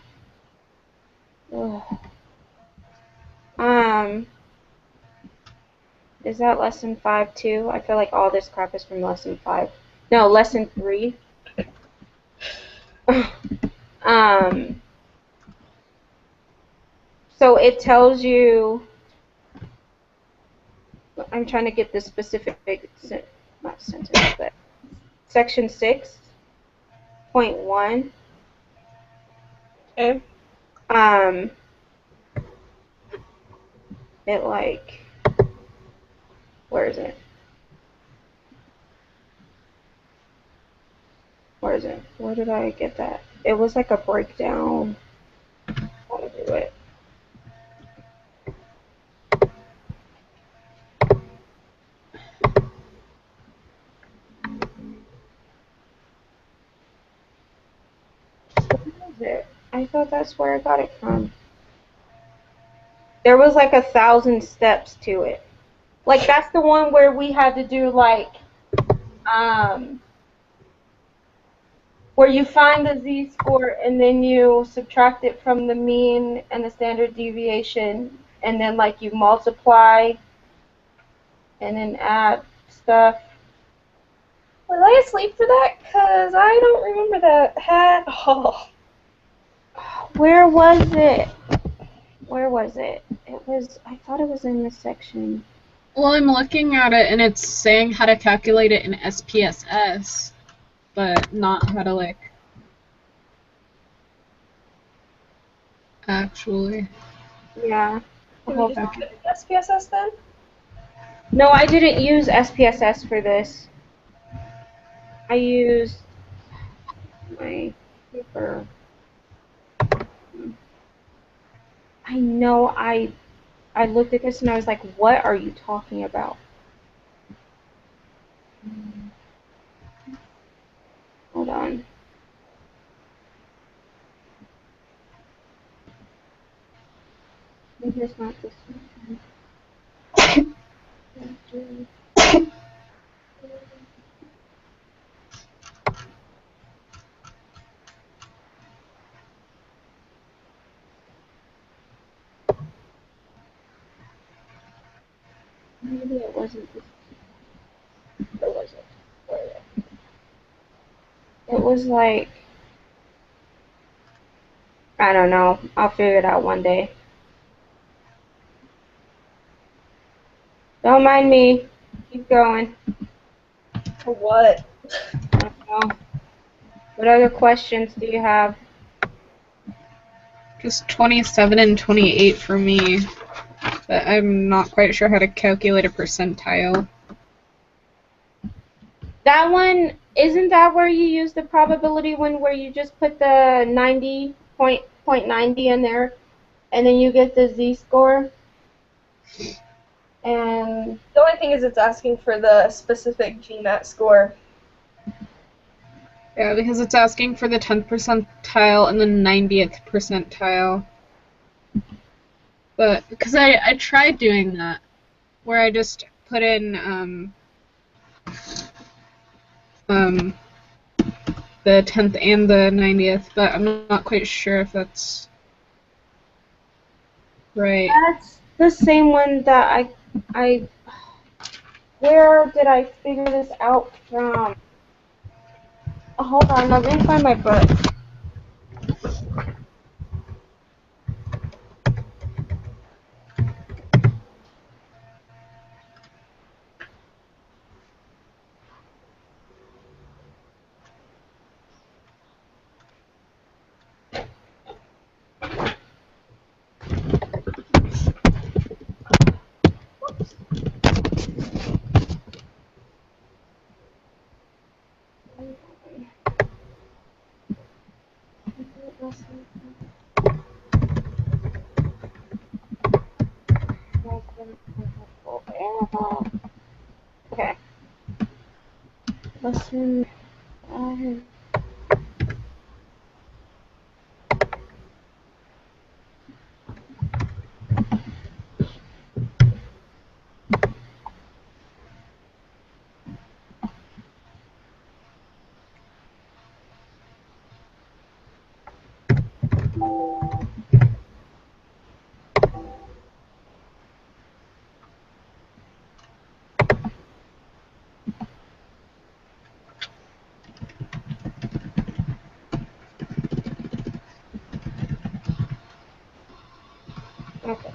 is that lesson 5 too? I feel like all this crap is from lesson 5. No, lesson 3. So it tells you, I'm trying to get the specific, not sentence, but section 6.1. Okay. It like, where is it? Where is it? Where did I get that? It was like a breakdown. How to do it. Where is it? I thought that's where I got it from. There was like 1,000 steps to it. Like that's the one where we had to do like, where you find the z-score and then you subtract it from the mean and the standard deviation, and then like you multiply and then add stuff. Was I asleep for that? Because I don't remember that at all. Where was it? Where was it? It was, I thought it was in this section. Well, I'm looking at it and it's saying how to calculate it in SPSS, but not how to like actually. Yeah. Can Hold we just on. put it in SPSS then? No, I didn't use SPSS for this. I used my paper. I know I looked at this and I was like, what are you talking about? Hold on. Maybe it's not this one. Maybe it wasn't this. Or was it? Where is it? It was like, I don't know. I'll figure it out one day. Don't mind me. Keep going. For what? I don't know. What other questions do you have? Just 27 and 28 for me, but I'm not quite sure how to calculate a percentile. That one, isn't that where you use the probability one where you just put the 90.90 in there and then you get the z-score? And The only thing is it's asking for the specific GMAT score. Yeah, because it's asking for the 10th percentile and the 90th percentile. But because I tried doing that, where I just put in the 10th and the 90th, but I'm not quite sure if that's right. That's the same one that I, where did I figure this out from? Hold on, let me find my book. Okay. Lesson. Okay.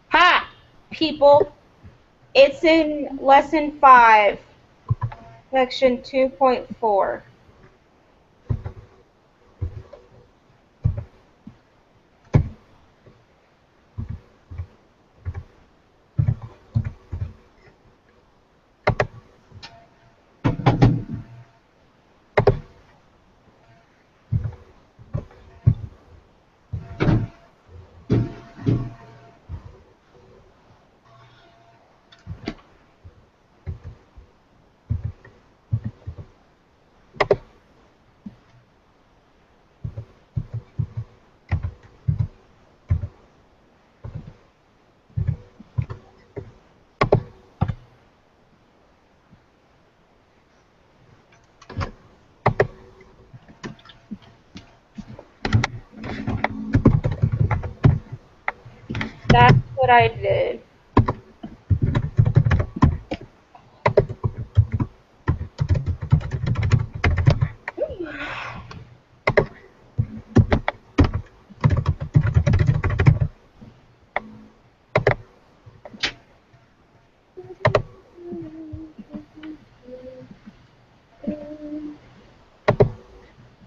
Ha! People, it's in lesson 5, section 2.4. That's what I did.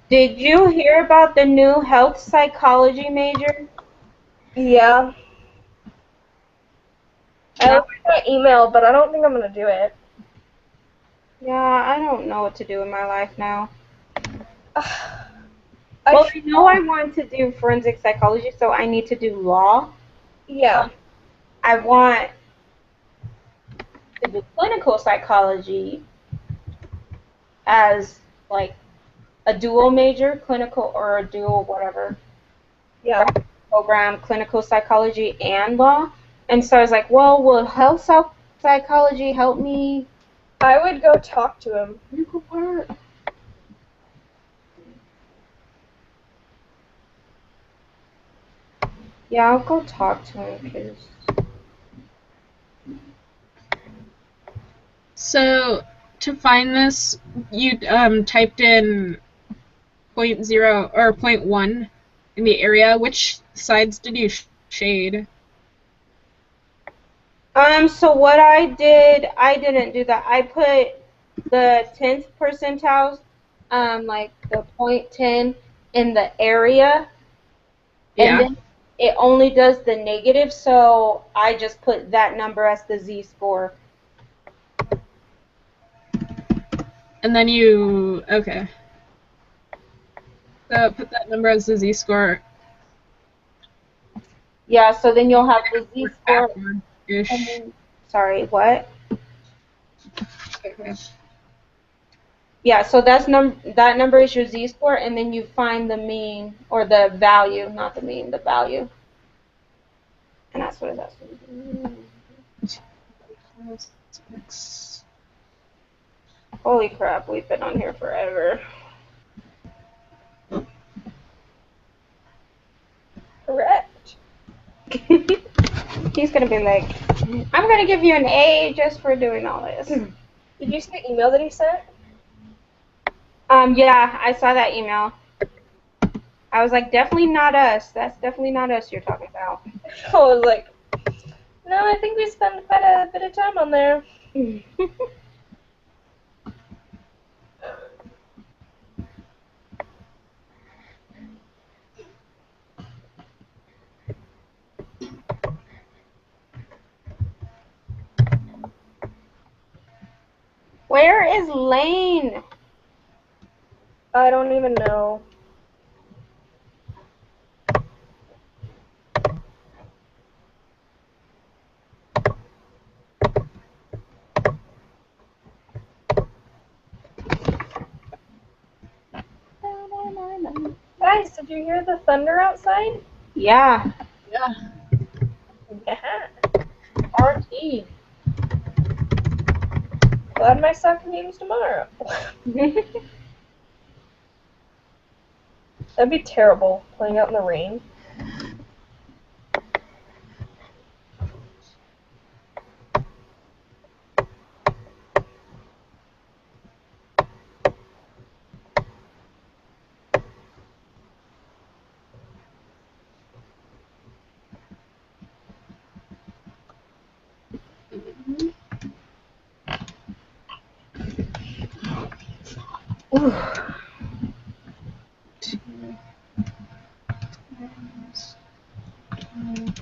Did you hear about the new health psychology major? Yeah. I looked at my email, but I don't think I'm gonna do it. Yeah, I don't know what to do in my life now. I Well, I know I want to do forensic psychology, so I need to do law. yeah. I want to do clinical psychology as like a dual major, clinical or a dual whatever Yeah. program, clinical psychology and law. And so I was like, well, will health psychology help me? I would go talk to him. Clinical part? Yeah, I'll go talk to him because. So to find this, you typed in 0.0 or 0.1 in the area. Which sides did you shade? So what I did, I didn't do that. I put the 10th percentiles, like the 0.10 in the area, and Yeah. then it only does the negative, so I just put that number as the z-score. And then you, okay. So put that number as the z-score. Yeah, so then you'll have the z-score, and Backward-ish. then, sorry, what? Okay. Yeah, so that number is your z-score, and then you find the mean, or the value, not the mean, the value. And that's what it's asking. Holy crap, we've been on here forever. Correct. He's gonna be like, I'm gonna give you an A just for doing all this. Did you see the email that he sent? Yeah, I saw that email. I was like, definitely not us. That's definitely not us you're talking about. I was like, no, I think we spent quite a bit of time on there. Where is Lane? I don't even know. Guys, did you hear the thunder outside? Yeah. Yeah. Yeah. RT. Glad my soccer game's tomorrow. That'd be terrible, playing out in the rain.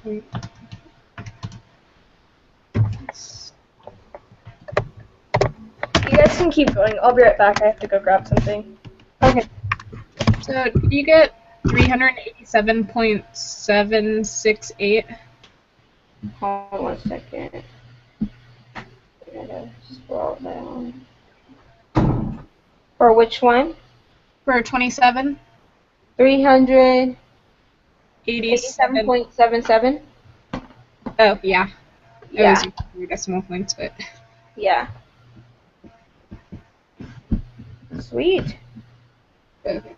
You guys can keep going. I'll be right back. I have to go grab something. Okay. So you get 387.768. Hold on 1 second. I gotta scroll down. For which one? For 27, 387.77? Oh, yeah. It Yeah. was your decimal points, but. Yeah. Sweet. Okay.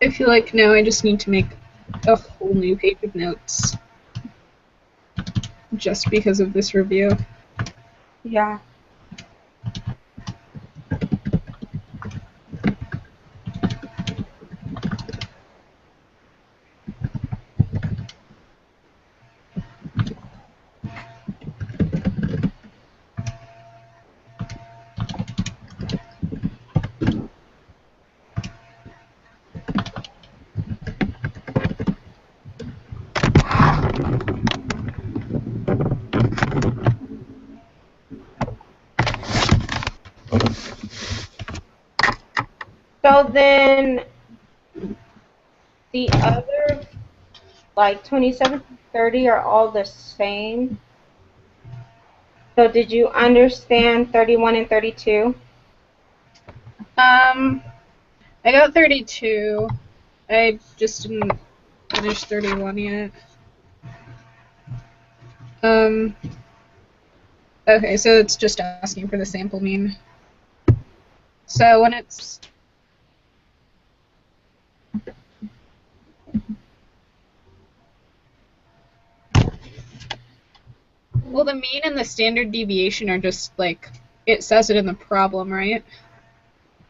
I feel like now I just need to make a whole new page of notes. Just because of this review. Yeah. So then the other, like 27 to 30, are all the same. So did you understand 31 and 32? I got 32. I just didn't finish 31 yet. Okay, so it's just asking for the sample mean. So when it's well, the mean and the standard deviation are just like it says it in the problem, right?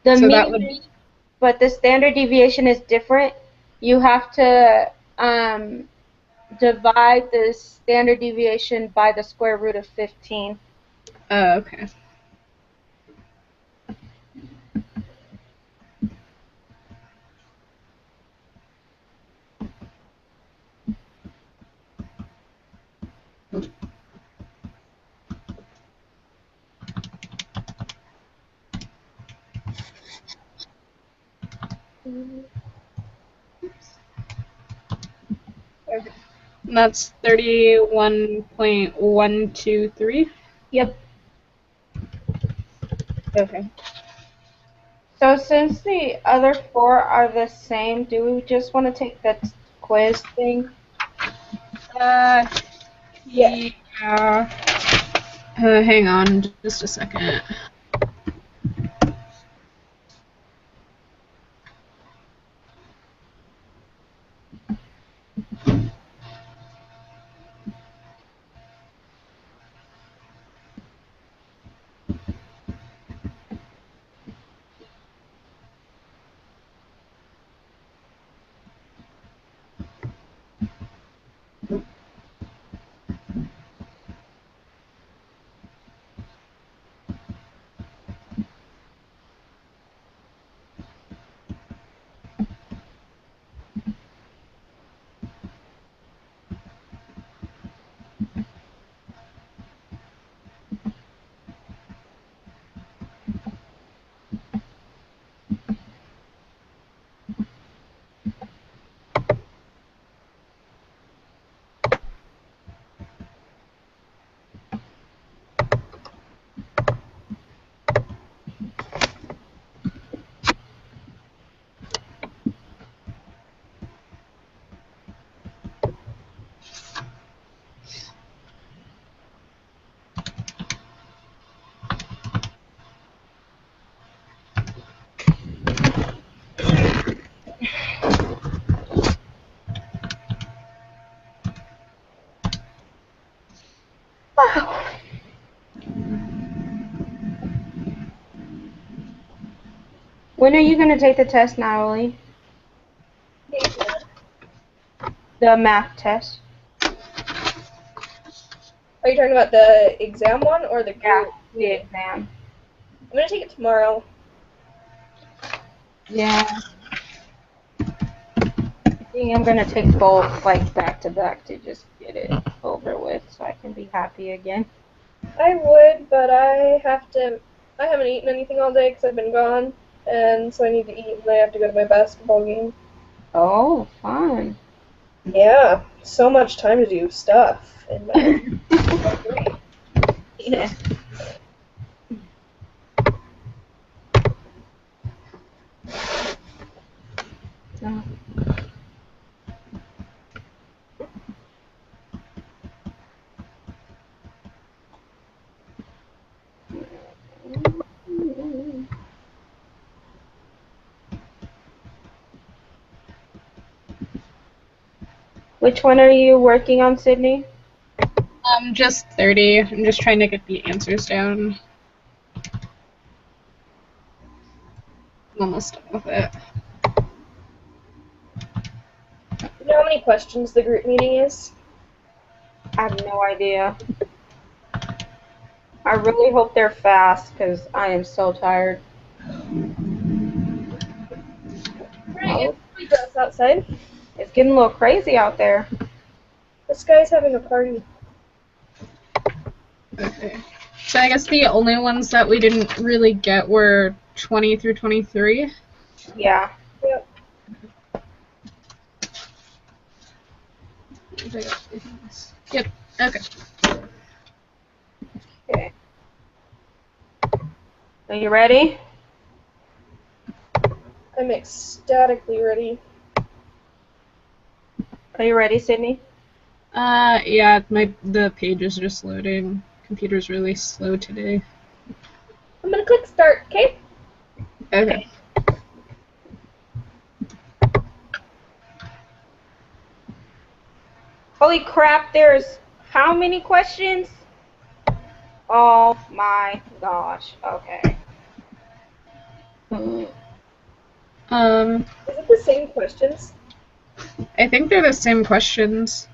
The So that mean, would be but the standard deviation is different. You have to divide the standard deviation by the square root of 15. okay. Okay. And that's 31.123. Yep. Okay. So since the other four are the same, do we just want to take the quiz thing? Yeah. Yeah. Hang on just a second. When are you going to take the test, Natalie? The math test. Are you talking about the exam one or the group? Yeah, the exam. I'm gonna take it tomorrow. Yeah. I think I'm going to take both, like, back to back to just get it over with so I can be happy again. I would, but I haven't eaten anything all day because I've been gone, and so I need to eat, and I have to go to my basketball game. Oh, fun. Yeah, so much time to do stuff. And Yeah. Oh. Which one are you working on, Sydney? Just 30. I'm just trying to get the answers down. I'm almost done with it. you know how many questions the group meeting is? I have no idea. I really hope they're fast because I am so tired. Right, it's us outside. It's getting a little crazy out there. This guy's having a party. Okay. So I guess the only ones that we didn't really get were 20 through 23. Yeah. Yep. Yep. Okay. Okay. Are you ready? I'm ecstatically ready. Are you ready, Sydney? Yeah, the page is just loading. Computer's really slow today. I'm gonna click start, okay? Okay. Holy crap, there's how many questions? Oh my gosh. Okay. Um, Is it the same questions? I think they're the same questions.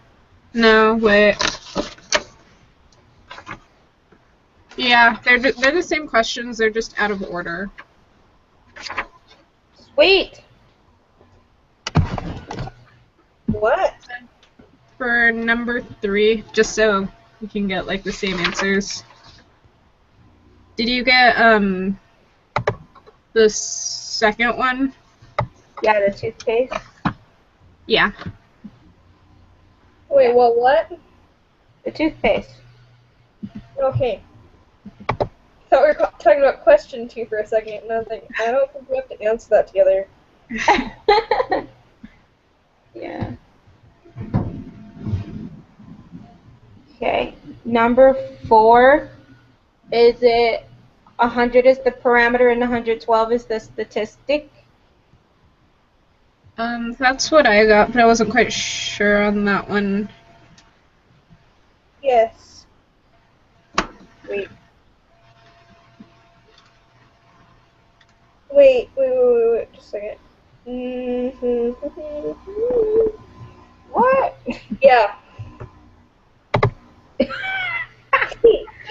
No, wait. Yeah, they're the same questions. They're just out of order. Sweet. What? For number 3, just so we can get like the same answers. Did you get the second one? Yeah, the toothpaste. Yeah. Wait, well, what? The toothpaste. Okay. Thought we were talking about question 2 for a second, and I was like, I don't think we have to answer that together. Yeah. Okay. Number 4, is it 100 is the parameter and 112 is the statistic? That's what I got, but I wasn't quite sure on that one. Yes. Wait. Wait, just a second. What? Yeah.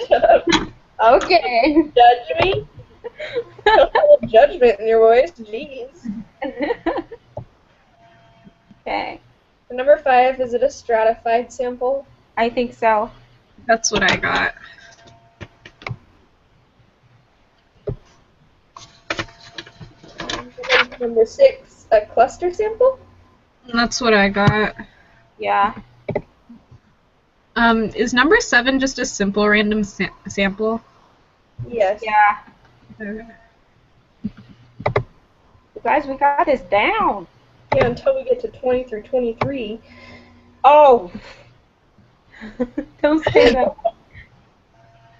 Shut up. Okay. Judge me? Don't have a judgment in your voice. Jeez. Okay. For number 5, is it a stratified sample? I think so. That's what I got. Number 6, a cluster sample? That's what I got. Yeah. Is number 7 just a simple random sample? Yes. Yeah. Okay. You guys, we got this down. Yeah, until we get to 20 through 23. Oh. Don't say that.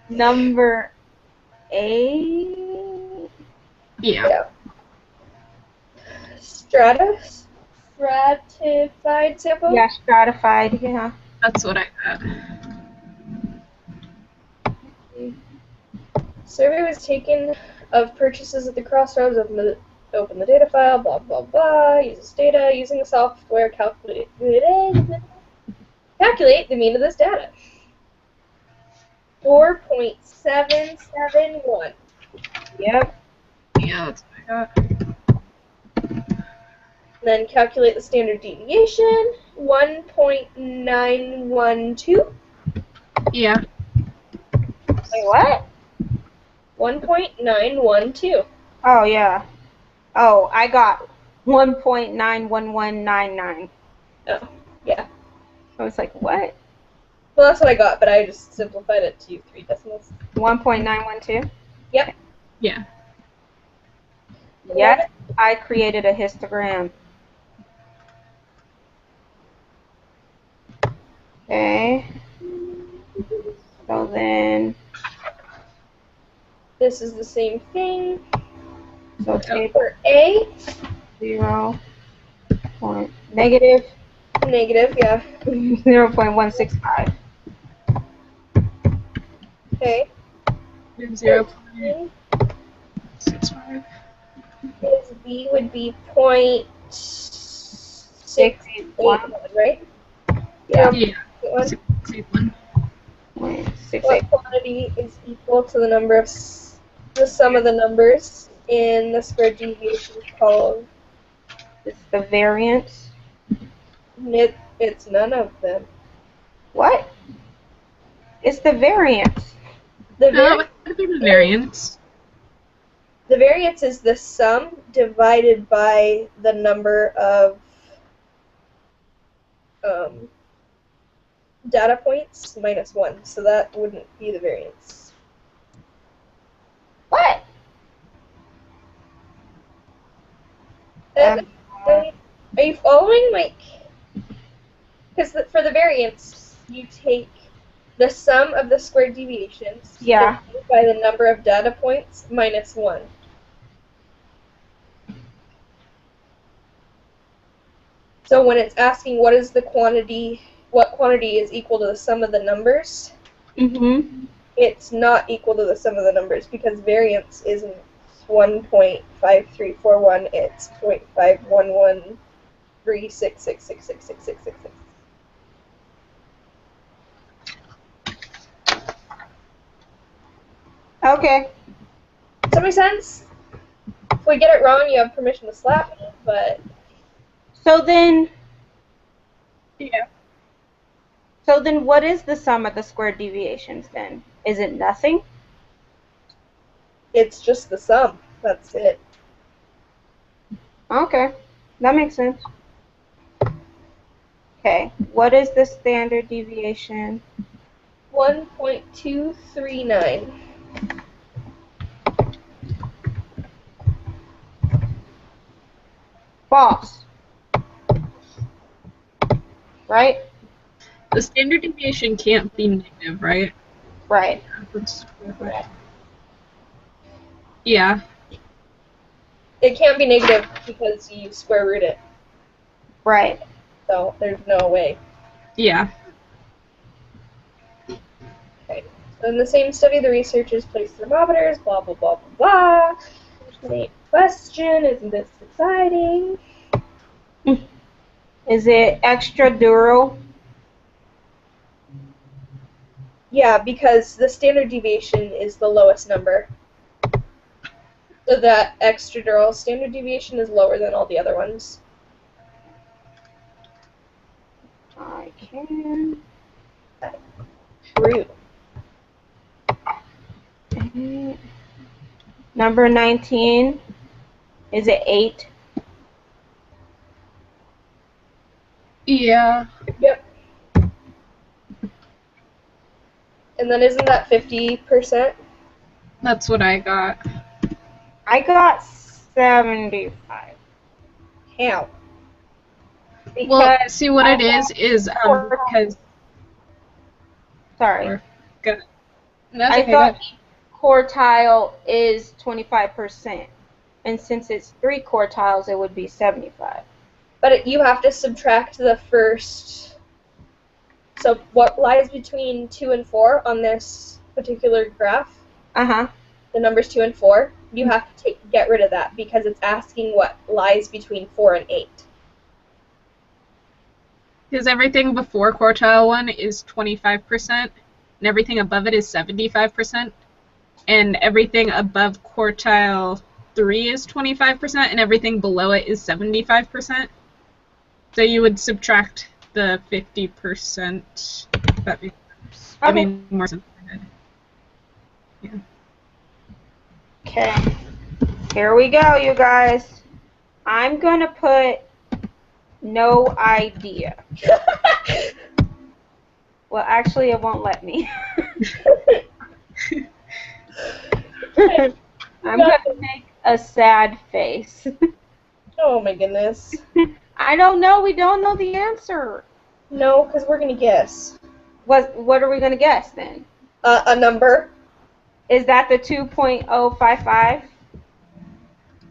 Number 8. Yeah. Stratified sample? Yeah, stratified. Yeah. That's what I got. Survey was taken of purchases at the crossroads. Open the data file, blah, blah, blah. Uses data. Using the software, calculate the mean of this data. 4.771. Yep. Yeah, that's what I got. Then calculate the standard deviation. 1.912. Yeah. Wait, what? 1.912. Oh, yeah. Oh, I got 1.91199. Oh, yeah. I was like, what? Well, that's what I got, but I just simplified it to 3 decimals. 1.912? Yep. Yeah. Yes, I created a histogram. Okay. So then, This is the same thing. so table For A, 0 point negative negative, yeah. 0.165. Okay. 0.65. Is B would be 0.681, right? Yeah. Yeah. 0.61. 0.61. What quantity is equal to the number of the sum of the numbers in the square deviation column? It's the variance. It's none of them. What? It's the variance. The What would be the variance? the variance is the sum divided by the number of data points minus 1. So that wouldn't be the variance. What? Are you following? Like, because for the variance, you take the sum of the squared deviations Yeah. divided by the number of data points minus 1. So when it's asking what is the quantity, what quantity is equal to the sum of the numbers, Mm-hmm. it's not equal to the sum of the numbers because variance isn't 1.5341, it's 0.5113666666666. Okay. Does that make sense? If we get it wrong, you have permission to slap me, but So then Yeah. what is the sum of the squared deviations then? Is it nothing? it's just the sum. That's it. Okay. That makes sense. Okay. What is the standard deviation? 1.239. False. Right? The standard deviation can't be negative, right? Right. Yeah. It can't be negative because you square root it, Right. so there's no way. Yeah. Okay. So in the same study, the researchers placed thermometers, blah, blah, blah, blah, blah. Neat question. Isn't this exciting? Is it extra dural? Yeah, because the standard deviation is the lowest number. So that extradural standard deviation is lower than all the other ones. I can. True. Number 19. Is it 8? Yeah. Yep. And then isn't that 50%? That's what I got. I got 75. How? Well, Because see what I it is because sorry. Good. That's I okay. thought quartile is 25%. And since it's 3 quartiles, it would be 75. But you have to subtract the first. So what lies between 2 and 4 on this particular graph, Uh-huh. the numbers 2 and 4, you have to get rid of that because it's asking what lies between 4 and 8. Because everything before quartile 1 is 25%, and everything above it is 75%, and everything above quartile 3 is 25%, and everything below it is 75%. So you would subtract the 50%. That makes sense. I Okay. mean, more sense. Yeah. Okay. Here we go, you guys. I'm going to put no idea. Well, actually, it won't let me. I'm going to make a sad face. Oh my goodness. I don't know. We don't know the answer. No, because we're going to guess. What are we going to guess then? A number? Is that the 2.055?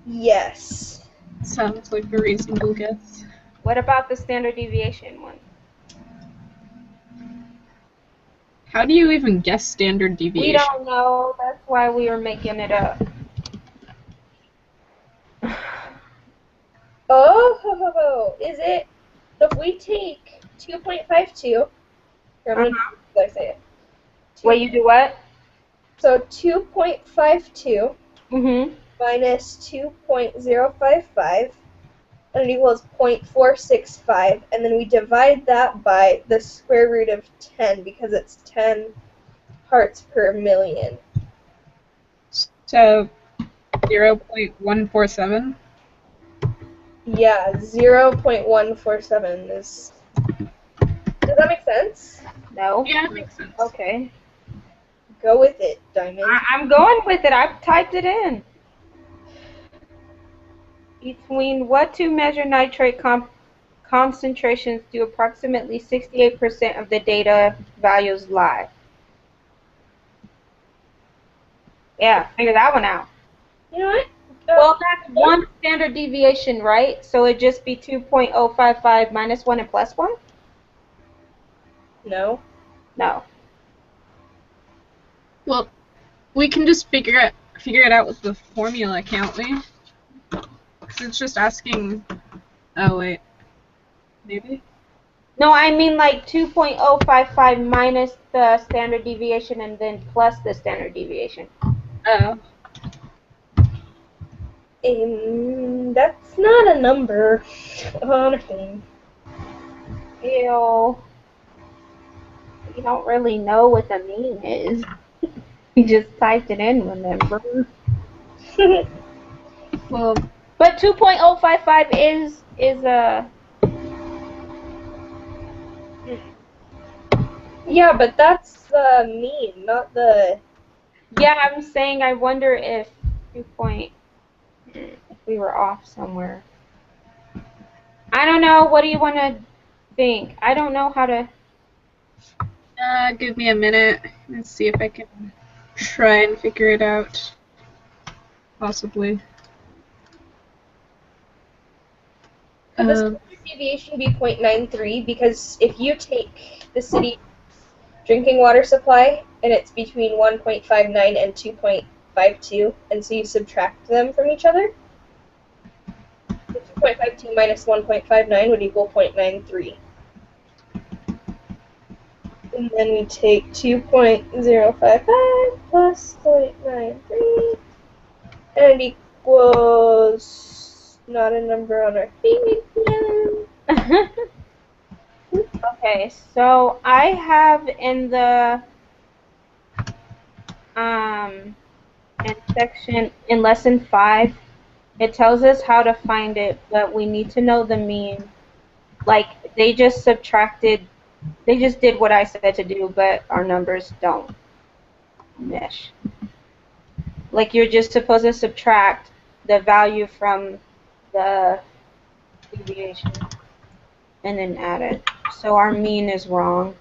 Yes. Sounds like a reasonable guess. What about the standard deviation one? How do you even guess standard deviation? We don't know. That's why we are making it up. Oh, is it? So if we take 2.52, I'm going to I say it. Wait, you do what? So 2.52 Mm-hmm. minus 2.055, and it equals 0.465, and then we divide that by the square root of 10 because it's 10 parts per million. So 0.147. Yeah, 0.147 is. Does that make sense? No? Yeah, that makes sense. Okay. Go with it, Diamond. I'm going with it. I've typed it in. Between what two measure nitrate concentrations do approximately 68% of the data values lie? Yeah, figure that one out. You know what? Well, that's one standard deviation, right? So it'd just be 2.055 minus 1 and plus 1? No. No. Well, we can just figure it out with the formula, can't we? Because it's just asking. Oh wait, maybe. No, I mean like 2.055 minus the standard deviation and then plus the standard deviation. Oh. That's not a number on a thing. Ew. You don't really know what the mean is. You just typed it in, remember? Well, But 2.055 is a. Yeah, but that's the mean, not the. Yeah, I'm saying I wonder if if we were off somewhere. I don't know. What do you want to think? I don't know how to. give me a minute. Let's see if I can try and figure it out. Possibly. Could the standard deviation be 0.93? Because if you take the city drinking water supply and it's between 1.59 and 2.52, and so you subtract them from each other, the 2.52 minus 1.59 would equal 0.93. And then we take 2.055 plus 0.93, and it equals not a number on our thing again. Okay, so I have in the in section in lesson 5, it tells us how to find it, but we need to know the mean. Like they just did what I said to do, but our numbers don't mesh. Like you're just supposed to subtract the value from the deviation and then add it. So our mean is wrong.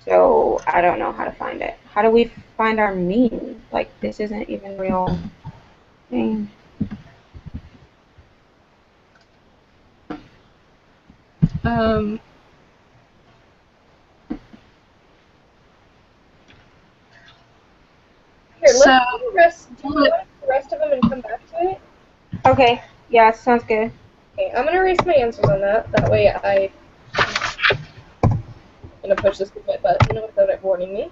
So I don't know how to find it. How do we find our mean? Like this isn't even real thing. Here, let's So- do the rest. Do you want the rest of them and come back to it? Okay, yeah, sounds good. Okay, I'm gonna erase my answers on that. That way I'm gonna push this quit button without it warning me.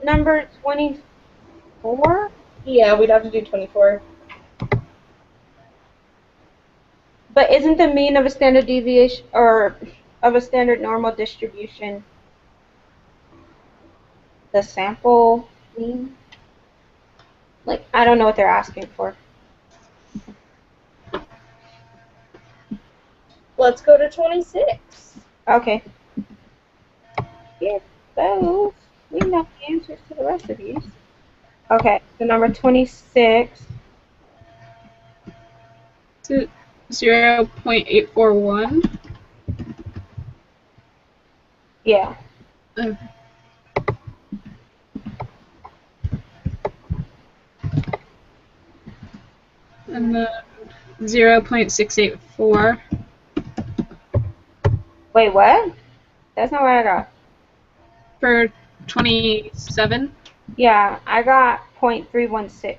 Number 24? Yeah, we'd have to do 24. But isn't the mean of a standard deviation or of a standard normal distribution the sample mean? Like I don't know what they're asking for. Let's go to 26. Okay. Get those. We know the answers to the rest of these. Okay, so number 26. 0.841. Yeah. And then 0.684. Wait, what? That's not what I got. For 27. Yeah, I got 0.316.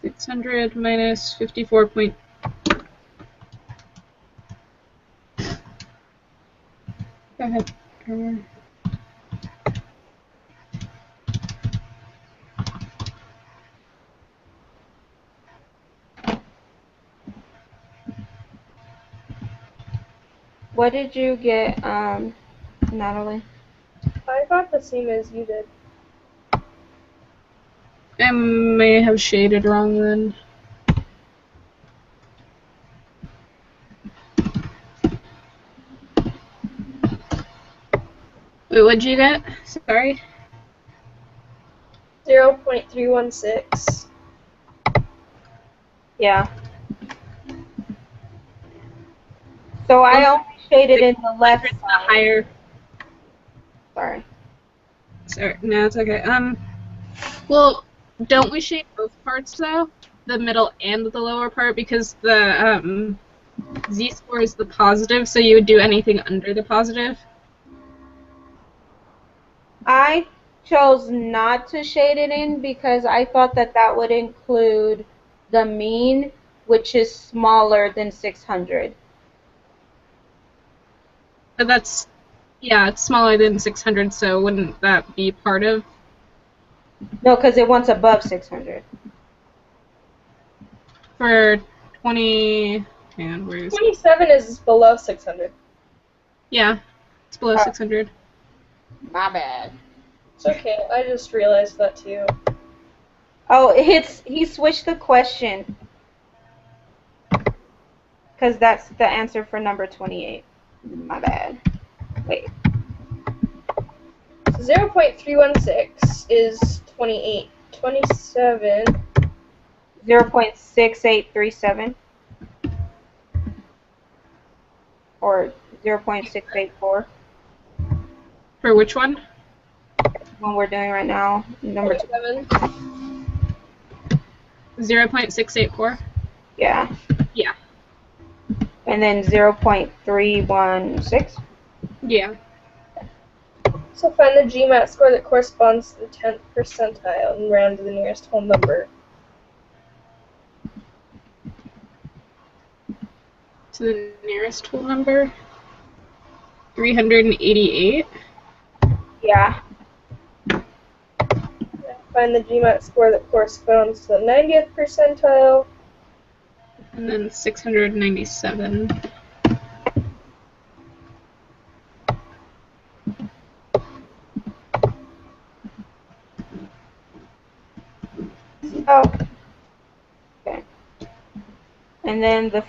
600 minus 54. Go ahead. What did you get, Natalie? I got the same as you did. I may have shaded wrong then. Wait, what'd you get? Sorry. 0.316. Yeah. So I only shaded in the left The side. higher. Sorry. Sorry, no, it's okay. Well, don't we shade both parts though? The middle and the lower part, because the z-score is the positive, so you would do anything under the positive. I chose not to shade it in because I thought that that would include the mean, which is smaller than 600. But that's, yeah, it's smaller than 600, so wouldn't that be part of? No, because it wants above 600. For 20, hang on, where is it? 27 is below 600. Yeah, it's below 600. My bad. It's okay. I just realized that too. Oh, he switched the question. Because that's the answer for number 28. My bad. Wait. 0.316 is 28. 27. 0.6837. Or 0.684. For which one? One we're doing right now. Number 2. 27. 0.684? Yeah. Yeah. And then 0.316. Yeah. So find the GMAT score that corresponds to the 10th percentile and round to the nearest whole number. To the nearest whole number? 388? Yeah. Find the GMAT score that corresponds to the 90th percentile. And then 697. Oh. Okay. And then the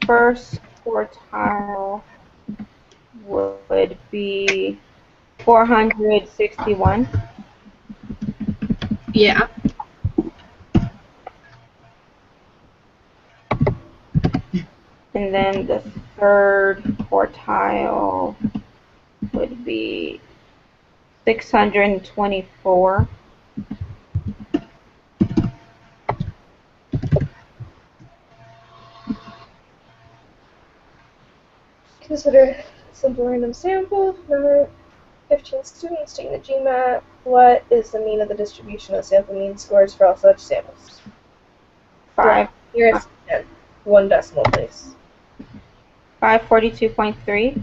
first quartile would be 461. Yeah. And then the third quartile would be 624. Consider simple random sample. Number 15 students taking the GMAT. What is the mean of the distribution of sample mean scores for all such samples? 5. Nearest 10. 1 decimal place. 542.3.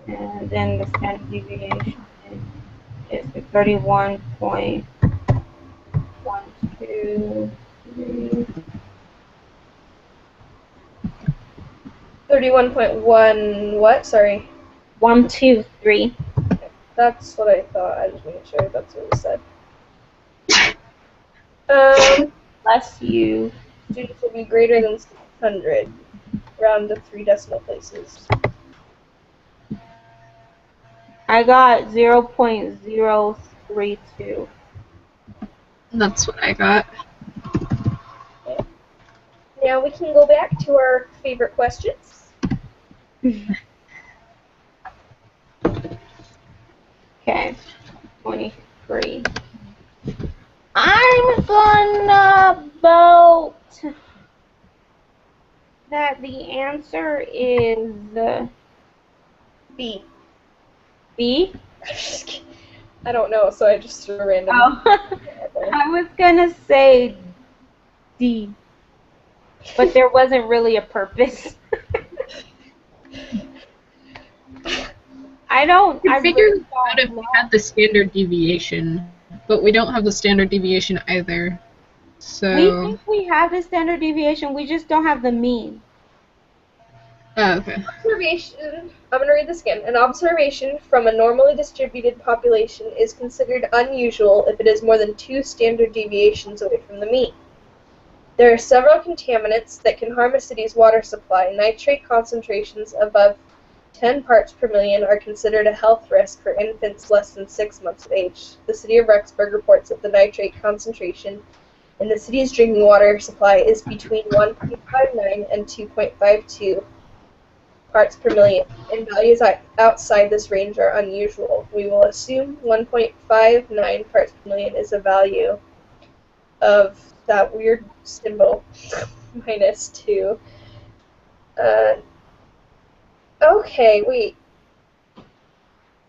And then the standard deviation is 31.123. 31.1 what? Sorry. 123. That's what I thought. I just making sure that's what it said. Bless you. Students will be greater than 600. Round to 3 decimal places. I got 0.032. That's what I got. Okay. Now we can go back to our favorite questions. Okay, 23. I'm gonna vote that the answer is B. B. I don't know, so I just threw a random. Oh, I was gonna say D, but there wasn't really a purpose. I figured really out if we had the standard deviation, but we don't have the standard deviation either. So. think we have the standard deviation, we just don't have the mean. Oh, okay. Observation, I'm going to read this again. An observation from a normally distributed population is considered unusual if it is more than 2 standard deviations away from the mean. There are several contaminants that can harm a city's water supply. Nitrate concentrations above 10 parts per million are considered a health risk for infants less than 6 months of age. The city of Rexburg reports that the nitrate concentration in the city's drinking water supply is between 1.59 and 2.52 parts per million, and values outside this range are unusual. We will assume 1.59 parts per million is a value of that weird symbol minus 2. Okay, wait.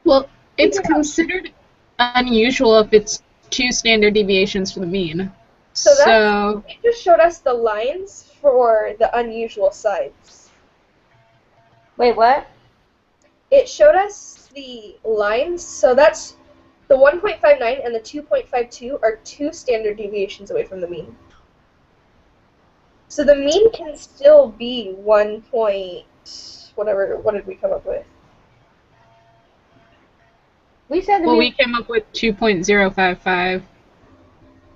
Well, it's considered unusual if it's 2 standard deviations from the mean. So it just showed us the lines for the unusual sides. Wait, what? It showed us the lines, so that's the 1.59 and the 2.52 are 2 standard deviations away from the mean. So the mean can still be 1 point, whatever, what did we come up with? We said the Well, mean. we came up with 2.055.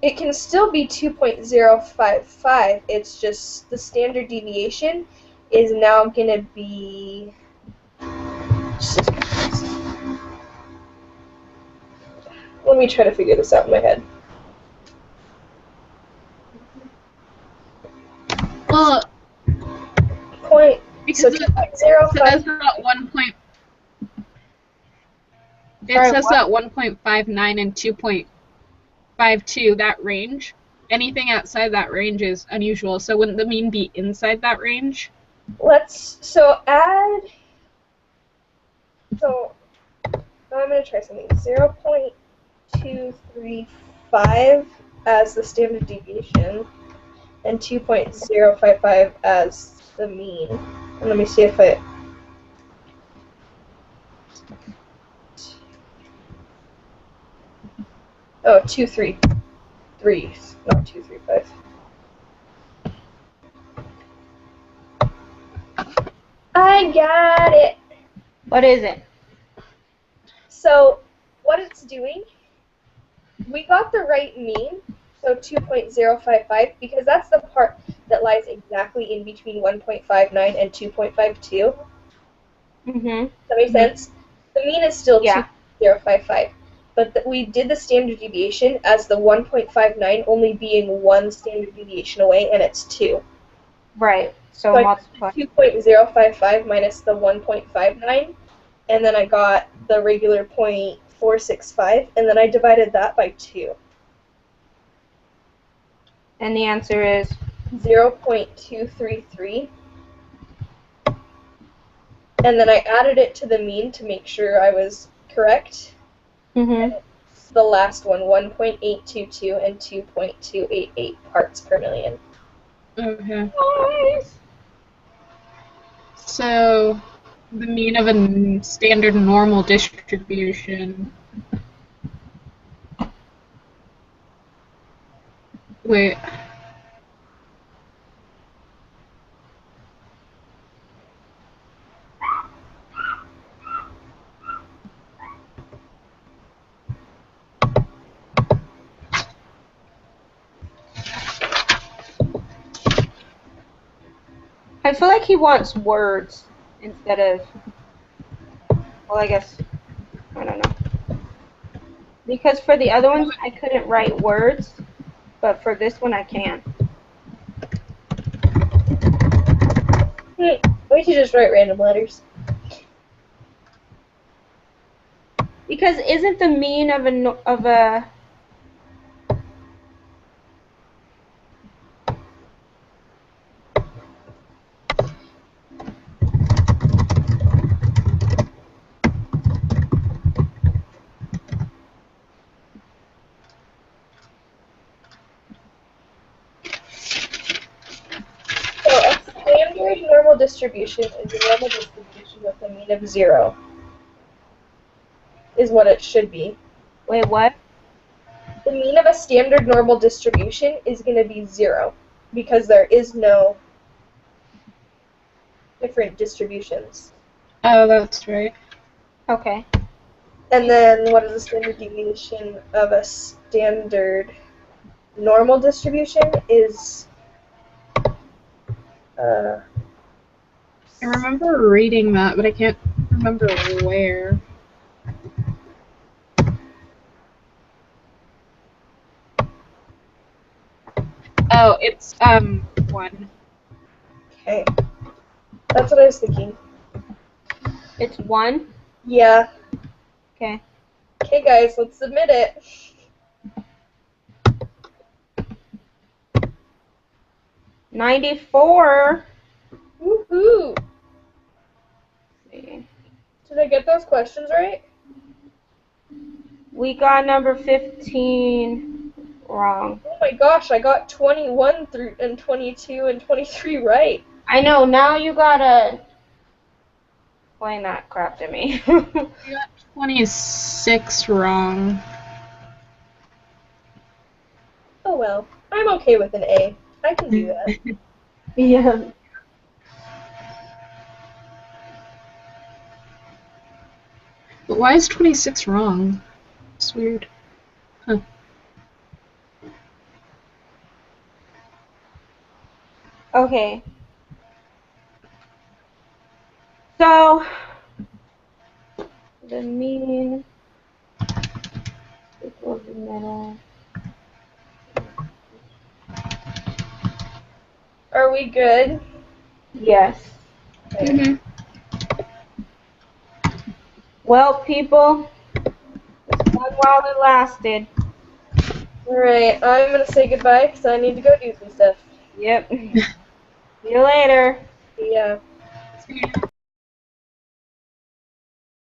It can still be 2.055, it's just the standard deviation is now going to be... Let me try to figure this out in my head. Well, So because it 2.05. says that 1.59 and 2.52, that range. Anything outside that range is unusual. So wouldn't the mean be inside that range? So I'm going to try something. 0.235 as the standard deviation and 2.055 as the mean. And let me see if it... Oh, 233, not 235. I got it! What is it? So, what it's doing, we got the right mean, so 2.055, because that's the part that lies exactly in between 1.59 and 2.52. Mm-hmm. Does that make sense? The mean is still Yeah. 2.055, but we did the standard deviation as the 1.59 only being 1 standard deviation away, and it's 2. Right. So So I multiply. did 2.055 minus the 1.59, and then I got the regular 0.465, and then I divided that by 2. And the answer is 0.233. And then I added it to the mean to make sure I was correct. mm-hmm. The last one, 1.822 and 2.288 parts per million. Okay. So the mean of a standard normal distribution. Wait. I feel like he wants words instead of, well, I guess, I don't know. Because for the other ones, I couldn't write words, but for this one, I can. We should just write random letters. Because isn't the mean of a So a standard normal distribution is a normal distribution with a mean of 0. Is what it should be. wait, what? The mean of a standard normal distribution is going to be 0 because there is no different distributions. Oh, that's right. Okay. And then what is the standard deviation of a standard normal distribution is I remember reading that, but I can't remember where. Oh, it's 1. okay. That's what I was thinking. It's 1. Yeah. Okay. Okay, guys, let's submit it. $94. Woohoo! See. Did I get those questions right? We got number 15 wrong. Oh my gosh, I got 21 through and 22 and 23 right. I know, now you gotta explain that crap to me. You got 26 wrong. Oh well, I'm okay with an A. I can do that. Yeah. But why is 26 wrong? It's weird. Huh. Okay. So, the mean equals the middle. Are we good? Yes. Mm-hmm. Well, people, it's fun while it lasted. Alright, I'm gonna say goodbye because I need to go do some stuff. Yep. See you later. Yeah. See ya.